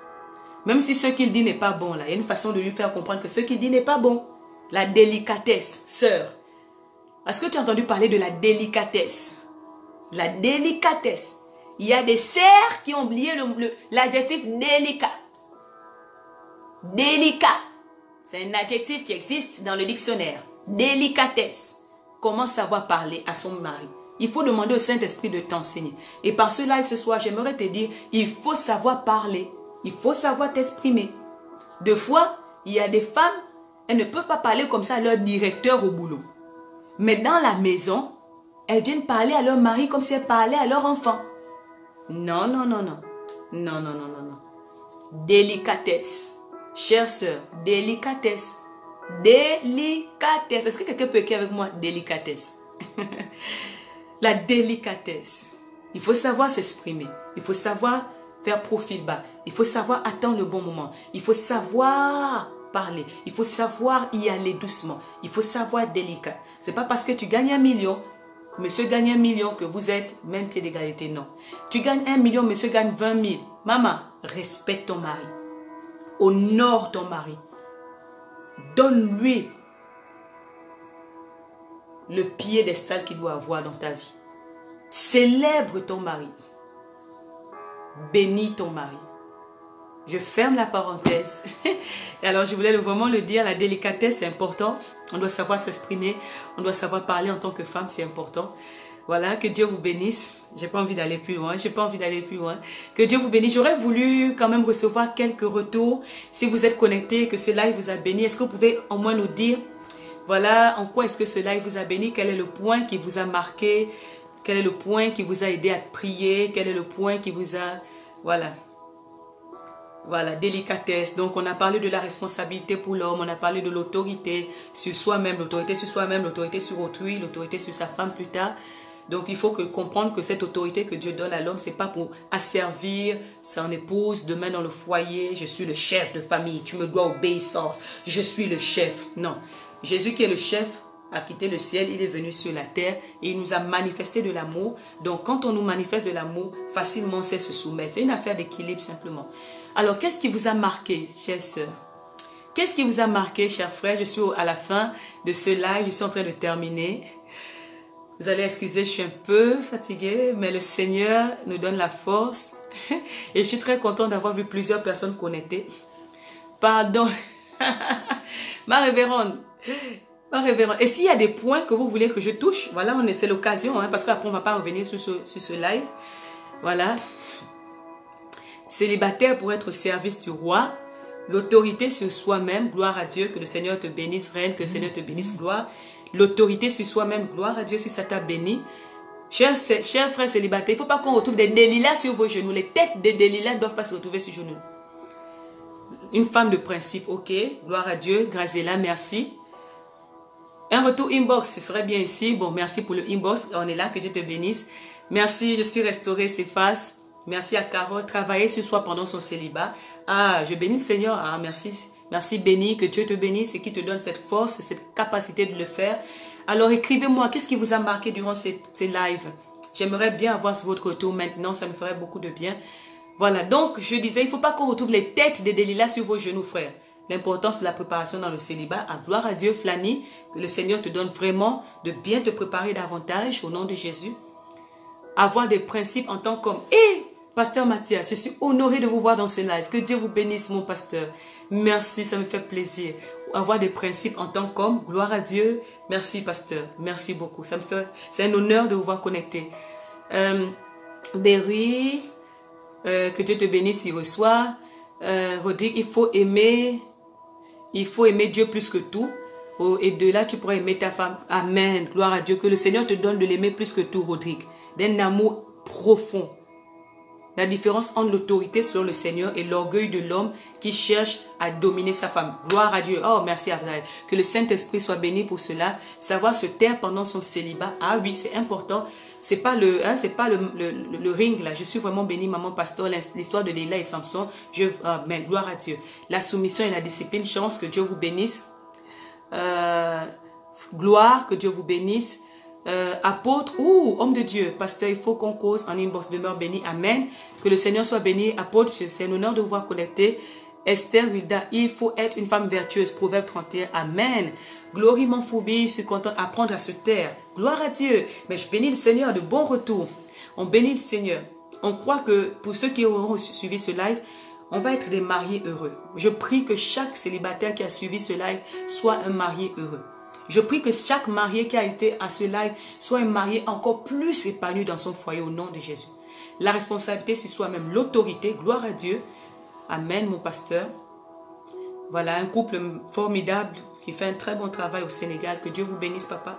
Même si ce qu'il dit n'est pas bon, là, il y a une façon de lui faire comprendre que ce qu'il dit n'est pas bon. La délicatesse, sœur. Est-ce que tu as entendu parler de la délicatesse? La délicatesse. Il y a des sœurs qui ont oublié l'adjectif délicat. Délicat. C'est un adjectif qui existe dans le dictionnaire. Délicatesse. Comment savoir parler à son mari? Il faut demander au Saint-Esprit de t'enseigner. Et par ce live ce soir, j'aimerais te dire, il faut savoir parler. Il faut savoir t'exprimer. Deux fois, il y a des femmes, elles ne peuvent pas parler comme ça à leur directeur au boulot. Mais dans la maison, elles viennent parler à leur mari comme si elles parlaient à leur enfant. Non. Délicatesse. Chère sœur, délicatesse. Délicatesse. Est-ce que quelqu'un peut écrire avec moi délicatesse? La délicatesse. Il faut savoir s'exprimer. Il faut savoir faire profil bas. Il faut savoir attendre le bon moment. Il faut savoir parler. Il faut savoir y aller doucement. Il faut savoir délicat. C'est pas parce que tu gagnes 1 million, que monsieur gagne 1 million, que vous êtes même pied d'égalité. Non. Tu gagnes 1 million, monsieur gagne 20 000. Maman, respecte ton mari. Honore ton mari. Donne-lui le piédestal qu'il doit avoir dans ta vie. Célèbre ton mari. Bénis ton mari. Je ferme la parenthèse. Alors, je voulais vraiment le dire, la délicatesse, c'est important. On doit savoir s'exprimer, on doit savoir parler en tant que femme, c'est important. Voilà, que Dieu vous bénisse. J'ai pas envie d'aller plus loin, Que Dieu vous bénisse. J'aurais voulu quand même recevoir quelques retours. Si vous êtes connectés, que ce live vous a béni, est-ce que vous pouvez au moins nous dire, voilà, en quoi est-ce que ce live vous a béni? Quel est le point qui vous a marqué? Quel est le point qui vous a aidé à prier? Quel est le point qui vous a... Voilà. Voilà, délicatesse. Donc, on a parlé de la responsabilité pour l'homme. On a parlé de l'autorité sur soi-même. L'autorité sur soi-même, l'autorité sur autrui, l'autorité sur sa femme plus tard. Donc, il faut comprendre que cette autorité que Dieu donne à l'homme, ce n'est pas pour asservir son épouse demain dans le foyer. Je suis le chef de famille. Tu me dois obéissance. Je suis le chef. Non. Jésus qui est le chef a quitté le ciel, il est venu sur la terre et il nous a manifesté de l'amour. Donc, quand on nous manifeste de l'amour, facilement on sait se soumettre. C'est une affaire d'équilibre simplement. Alors, qu'est-ce qui vous a marqué, chère sœur? Qu'est-ce qui vous a marqué, cher frère? Je suis à la fin de ce live, je suis en train de terminer. Vous allez excuser, je suis un peu fatiguée, mais le Seigneur nous donne la force. Et je suis très contente d'avoir vu plusieurs personnes connectées. Pardon. Ma révérende. Et s'il y a des points que vous voulez que je touche, voilà, c'est l'occasion, hein, parce qu'après on ne va pas revenir sur ce live. Voilà. Célibataire pour être au service du roi. L'autorité sur soi-même, gloire à Dieu, que le Seigneur te bénisse, reine, que le Seigneur te bénisse, gloire. L'autorité sur soi-même, gloire à Dieu si ça t'a béni. Chers frères célibataires, il ne faut pas qu'on retrouve des Delilah sur vos genoux. Les têtes des Delilah ne doivent pas se retrouver sur genoux. Une femme de principe, ok, gloire à Dieu, Graziella, merci. Un retour inbox, ce serait bien ici. Bon, merci pour le inbox. On est là, que Dieu te bénisse. Merci, je suis restaurée, s'efface. Merci à Carole. Travailler sur soi pendant son célibat. Ah, je bénis le Seigneur. Ah, merci. Merci, béni. Que Dieu te bénisse et qui te donne cette force et cette capacité de le faire. Alors, écrivez-moi, qu'est-ce qui vous a marqué durant ces lives? J'aimerais bien avoir votre retour maintenant. Ça me ferait beaucoup de bien. Voilà, donc, je disais, il ne faut pas qu'on retrouve les têtes de Delilah sur vos genoux, frères. L'importance de la préparation dans le célibat. À gloire à Dieu, Flani, que le Seigneur te donne vraiment de bien te préparer davantage au nom de Jésus. Avoir des principes en tant qu'homme. Et pasteur Mathias, je suis honorée de vous voir dans ce live. Que Dieu vous bénisse, mon pasteur. Merci, ça me fait plaisir. Avoir des principes en tant qu'homme. Gloire à Dieu. Merci, pasteur. Merci beaucoup. C'est un honneur de vous voir connecté. Berry, que Dieu te bénisse, il reçoit. Rodrigue, il faut aimer Dieu plus que tout. Oh, et de là, tu pourras aimer ta femme. Amen. Gloire à Dieu. Que le Seigneur te donne de l'aimer plus que tout, Rodrigue. D'un amour profond. La différence entre l'autorité sur le Seigneur et l'orgueil de l'homme qui cherche à dominer sa femme. Gloire à Dieu. Oh, merci Avril. Que le Saint-Esprit soit béni pour cela. Savoir se taire pendant son célibat. Ah oui, c'est important. C'est pas le ring là. Je suis vraiment béni, maman pasteur. L'histoire de Léla et Samson. Mais gloire à Dieu. La soumission et la discipline. Chance, que Dieu vous bénisse. Gloire, que Dieu vous bénisse. Apôtre ou homme de Dieu, pasteur, il faut qu'on cause en inbox, demeure béni, amen. Que le Seigneur soit béni. Apôtre, c'est un honneur de vous voir connecté. Esther Wilda, il faut être une femme vertueuse, Proverbe 31, amen. Glory Manfoubi, je suis content d'apprendre à se taire. Gloire à Dieu. Mais je bénis le Seigneur, de bons retours. On bénit le Seigneur. On croit que pour ceux qui auront suivi ce live, on va être des mariés heureux. Je prie que chaque célibataire qui a suivi ce live soit un marié heureux. Je prie que chaque marié qui a été à ce live soit un marié encore plus épanoui dans son foyer au nom de Jésus. La responsabilité sur soi-même, l'autorité, gloire à Dieu. Amen, mon pasteur. Voilà, un couple formidable qui fait un très bon travail au Sénégal. Que Dieu vous bénisse, papa.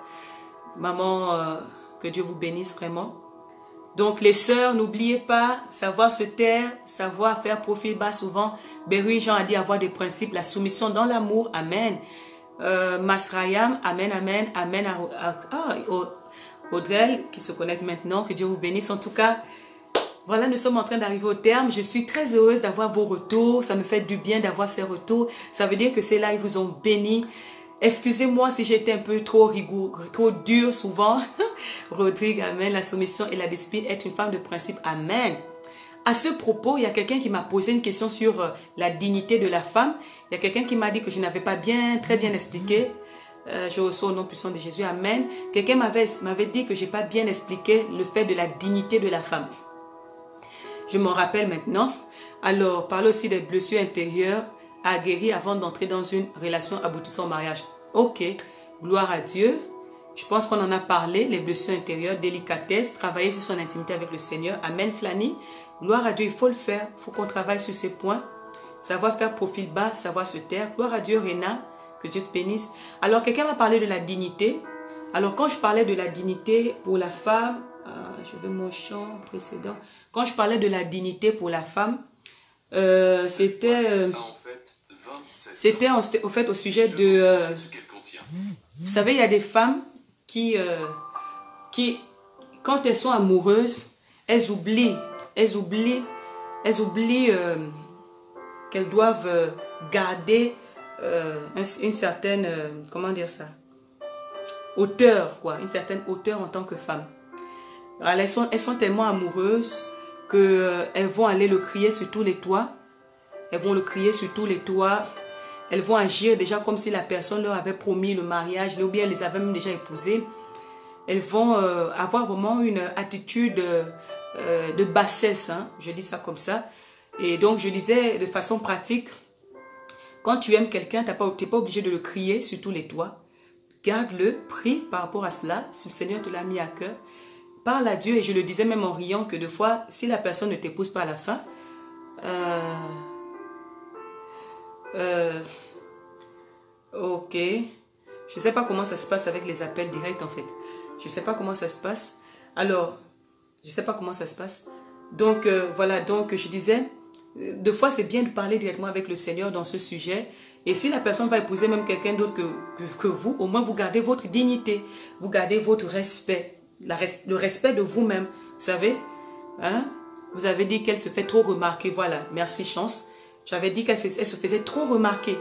Maman, que Dieu vous bénisse vraiment. Donc, les sœurs, n'oubliez pas, savoir se taire, savoir faire profil bas souvent. Berry Jean a dit avoir des principes, la soumission dans l'amour. Amen. Masrayam, amen, amen, amen. Audrey qui se connecte maintenant, que Dieu vous bénisse. En tout cas, voilà, nous sommes en train d'arriver au terme. Je suis très heureuse d'avoir vos retours. Ça me fait du bien d'avoir ces retours. Ça veut dire que ces lives vous ont béni. Excusez-moi si j'étais un peu trop rigoureux, trop dur souvent. Rodrigue, amen. La soumission et la discipline est une femme de principe. Amen. À ce propos, il y a quelqu'un qui m'a posé une question sur la dignité de la femme. Il y a quelqu'un qui m'a dit que je n'avais pas très bien expliqué. Je reçois au nom puissant de Jésus. Amen. Quelqu'un m'avait dit que je n'ai pas bien expliqué le fait de la dignité de la femme. Je m'en rappelle maintenant. Alors, parle aussi des blessures intérieures à guérir avant d'entrer dans une relation aboutissant au mariage. Ok, gloire à Dieu. Je pense qu'on en a parlé, les blessures intérieures, délicatesse, travailler sur son intimité avec le Seigneur. Amen, Flanny. Gloire à Dieu, il faut le faire. Il faut qu'on travaille sur ces points. Savoir faire profil bas, savoir se taire. Gloire à Dieu, Réna. Que Dieu te bénisse. Alors, quelqu'un m'a parlé de la dignité. Alors, quand je parlais de la dignité pour la femme, je vais mon champ précédent. Quand je parlais de la dignité pour la femme, c'était au fait au sujet de... vous savez, il y a des femmes qui, quand elles sont amoureuses, elles oublient qu'elles doivent garder une certaine, comment dire ça, hauteur, quoi, une certaine hauteur en tant que femme. Alors, elles sont tellement amoureuses qu'elles vont aller le crier sur tous les toits. Elles vont le crier sur tous les toits. Elles vont agir déjà comme si la personne leur avait promis le mariage, ou bien les avait même déjà épousées. Elles vont avoir vraiment une attitude de bassesse, hein, je dis ça comme ça. Et donc, je disais de façon pratique, quand tu aimes quelqu'un, tu n'es pas obligé de le crier sur tous les toits. Garde-le, prie par rapport à cela, si le Seigneur te l'a mis à cœur. Parle à Dieu, et je le disais même en riant que des fois, si la personne ne t'épouse pas à la fin, ok, je ne sais pas comment ça se passe avec les appels directs en fait. Je ne sais pas comment ça se passe. Alors, je ne sais pas comment ça se passe. Donc, voilà, donc je disais, des fois c'est bien de parler directement avec le Seigneur dans ce sujet. Et si la personne va épouser même quelqu'un d'autre que vous, au moins vous gardez votre dignité, vous gardez votre respect, le respect de vous-même. Vous savez, hein? Vous avez dit qu'elle se fait trop remarquer. Voilà, merci Chance. J'avais dit qu'elle se faisait trop remarquer.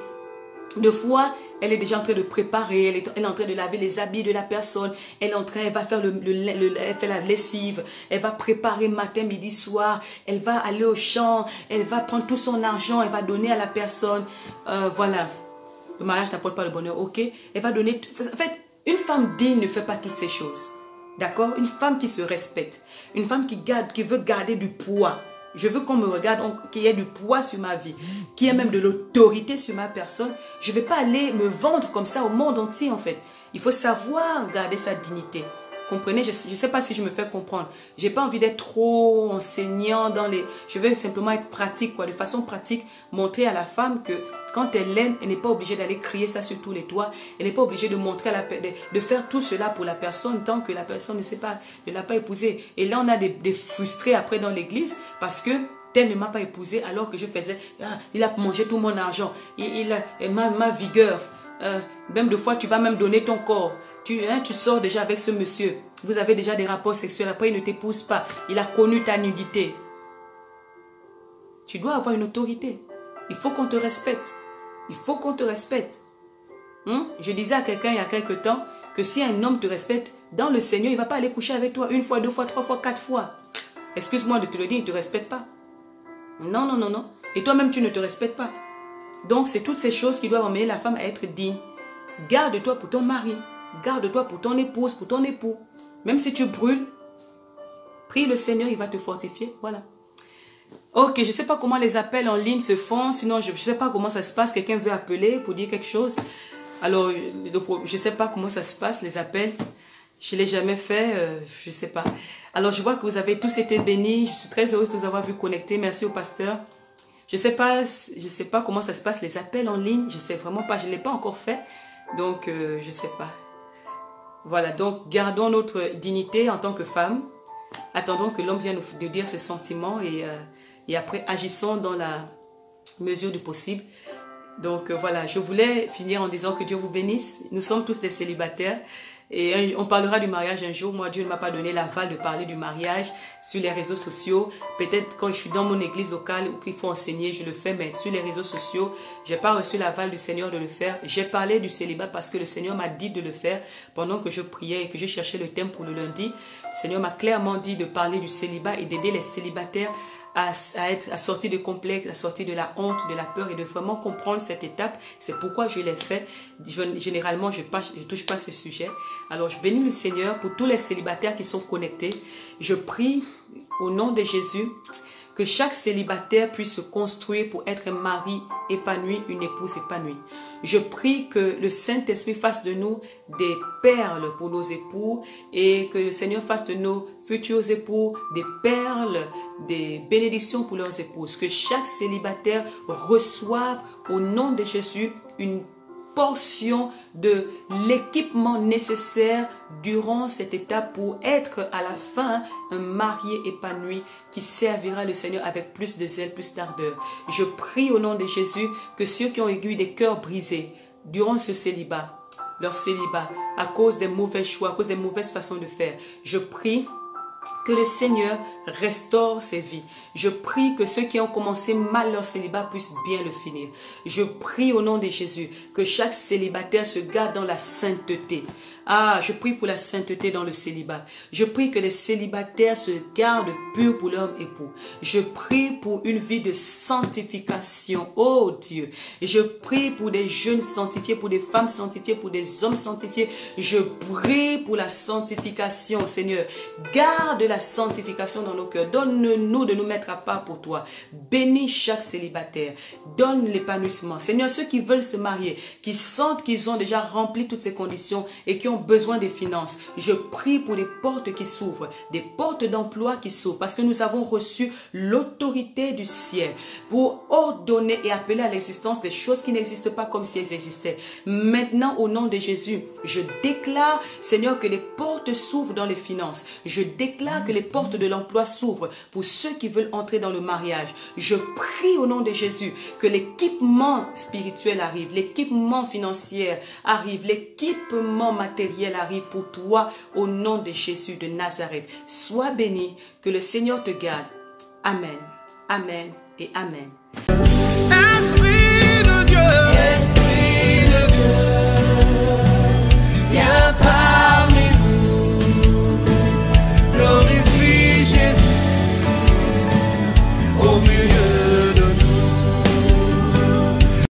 Deux fois, elle est déjà en train de préparer, elle est en train de laver les habits de la personne, elle va faire elle fait la lessive, elle va préparer matin, midi, soir, elle va aller au champ, elle va prendre tout son argent, elle va donner à la personne. Voilà, le mariage n'apporte pas le bonheur, ok? Elle va donner... En fait, une femme digne ne fait pas toutes ces choses, d'accord? Une femme qui se respecte, une femme qui veut garder du poids. Je veux qu'on me regarde, qu'il y ait du poids sur ma vie, qu'il y ait même de l'autorité sur ma personne. Je ne vais pas aller me vendre comme ça au monde entier en fait. Il faut savoir garder sa dignité. Comprenez? Je ne sais pas si je me fais comprendre. Je n'ai pas envie d'être trop enseignant dans les... Je veux simplement être pratique, quoi, de façon pratique, montrer à la femme que quand elle l'aime, elle n'est pas obligée d'aller crier ça sur tous les toits. Elle n'est pas obligée de montrer de faire tout cela pour la personne tant que la personne ne l'a pas épousée. Et là, on a des frustrés après dans l'église parce que tel ne m'a pas épousé alors que je faisais... il a mangé tout mon argent. Ma vigueur. Même des fois, tu vas même donner ton corps. Tu sors déjà avec ce monsieur. Vous avez déjà des rapports sexuels. Après, il ne t'épouse pas. Il a connu ta nudité. Tu dois avoir une autorité. Il faut qu'on te respecte. Il faut qu'on te respecte. Je disais à quelqu'un il y a quelque temps que si un homme te respecte, dans le Seigneur, il ne va pas aller coucher avec toi une fois, deux fois, trois fois, quatre fois. Excuse-moi de te le dire, il ne te respecte pas. Non, non, non, non. Et toi-même, tu ne te respectes pas. Donc, c'est toutes ces choses qui doivent emmener la femme à être digne. Garde-toi pour ton mari. Garde-toi pour ton épouse, pour ton époux. Même si tu brûles, prie le Seigneur, il va te fortifier. Voilà. Ok, je ne sais pas comment les appels en ligne se font. Sinon, je ne sais pas comment ça se passe. Quelqu'un veut appeler pour dire quelque chose. Alors, je ne sais pas comment ça se passe, les appels. Je ne l'ai jamais fait. Je ne sais pas. Alors, je vois que vous avez tous été bénis. Je suis très heureuse de vous avoir vu connecter. Merci au pasteur. Je ne sais pas comment ça se passe, les appels en ligne. Je ne sais vraiment pas. Je ne l'ai pas encore fait. Donc, je ne sais pas. Voilà. Donc, gardons notre dignité en tant que femme. Attendons que l'homme vienne nous dire ses sentiments et après agissons dans la mesure du possible. Donc voilà, je voulais finir en disant que Dieu vous bénisse. Nous sommes tous des célibataires et on parlera du mariage un jour. Moi, Dieu ne m'a pas donné l'aval de parler du mariage sur les réseaux sociaux. Peut-être quand je suis dans mon église locale ou qu'il faut enseigner, je le fais, mais sur les réseaux sociaux, je n'ai pas reçu l'aval du Seigneur de le faire. J'ai parlé du célibat parce que le Seigneur m'a dit de le faire pendant que je priais et que je cherchais le thème pour le lundi. Le Seigneur m'a clairement dit de parler du célibat et d'aider les célibataires à sortir de complexe, à sortir de la honte, de la peur et de vraiment comprendre cette étape. C'est pourquoi je l'ai fait. Généralement, je ne touche pas ce sujet. Alors, je bénis le Seigneur pour tous les célibataires qui sont connectés. Je prie au nom de Jésus que chaque célibataire puisse se construire pour être un mari épanoui, une épouse épanouie. Je prie que le Saint-Esprit fasse de nous des perles pour nos époux et que le Seigneur fasse de nos futurs époux des perles, des bénédictions pour leurs épouses. Que chaque célibataire reçoive au nom de Jésus une portion de l'équipement nécessaire durant cette étape pour être à la fin un marié épanoui qui servira le Seigneur avec plus de zèle, plus d'ardeur. Je prie au nom de Jésus que ceux qui ont eu des cœurs brisés durant ce célibat, leur célibat, à cause des mauvais choix, à cause des mauvaises façons de faire, je prie que le Seigneur restaure ses vies. Je prie que ceux qui ont commencé mal leur célibat puissent bien le finir. Je prie au nom de Jésus que chaque célibataire se garde dans la sainteté. Ah, je prie pour la sainteté dans le célibat. Je prie que les célibataires se gardent purs pour leur époux. Je prie pour une vie de sanctification. Oh Dieu. Je prie pour des jeunes sanctifiés, pour des femmes sanctifiées, pour des hommes sanctifiés. Je prie pour la sanctification, Seigneur. Garde la sanctification dans nos cœurs. Donne-nous de nous mettre à part pour toi. Bénis chaque célibataire. Donne l'épanouissement. Seigneur, ceux qui veulent se marier, qui sentent qu'ils ont déjà rempli toutes ces conditions et qui ont besoin des finances, je prie pour des portes qui s'ouvrent, des portes d'emploi qui s'ouvrent, parce que nous avons reçu l'autorité du ciel pour ordonner et appeler à l'existence des choses qui n'existent pas comme si elles existaient. Maintenant, au nom de Jésus, je déclare, Seigneur, que les portes s'ouvrent dans les finances. Je déclare que les portes de l'emploi s'ouvrent pour ceux qui veulent entrer dans le mariage. Je prie au nom de Jésus que l'équipement spirituel arrive, l'équipement financier arrive, l'équipement matériel arrive pour toi au nom de Jésus de Nazareth. Sois béni, que le Seigneur te garde. Amen, amen et amen. Esprit de Dieu.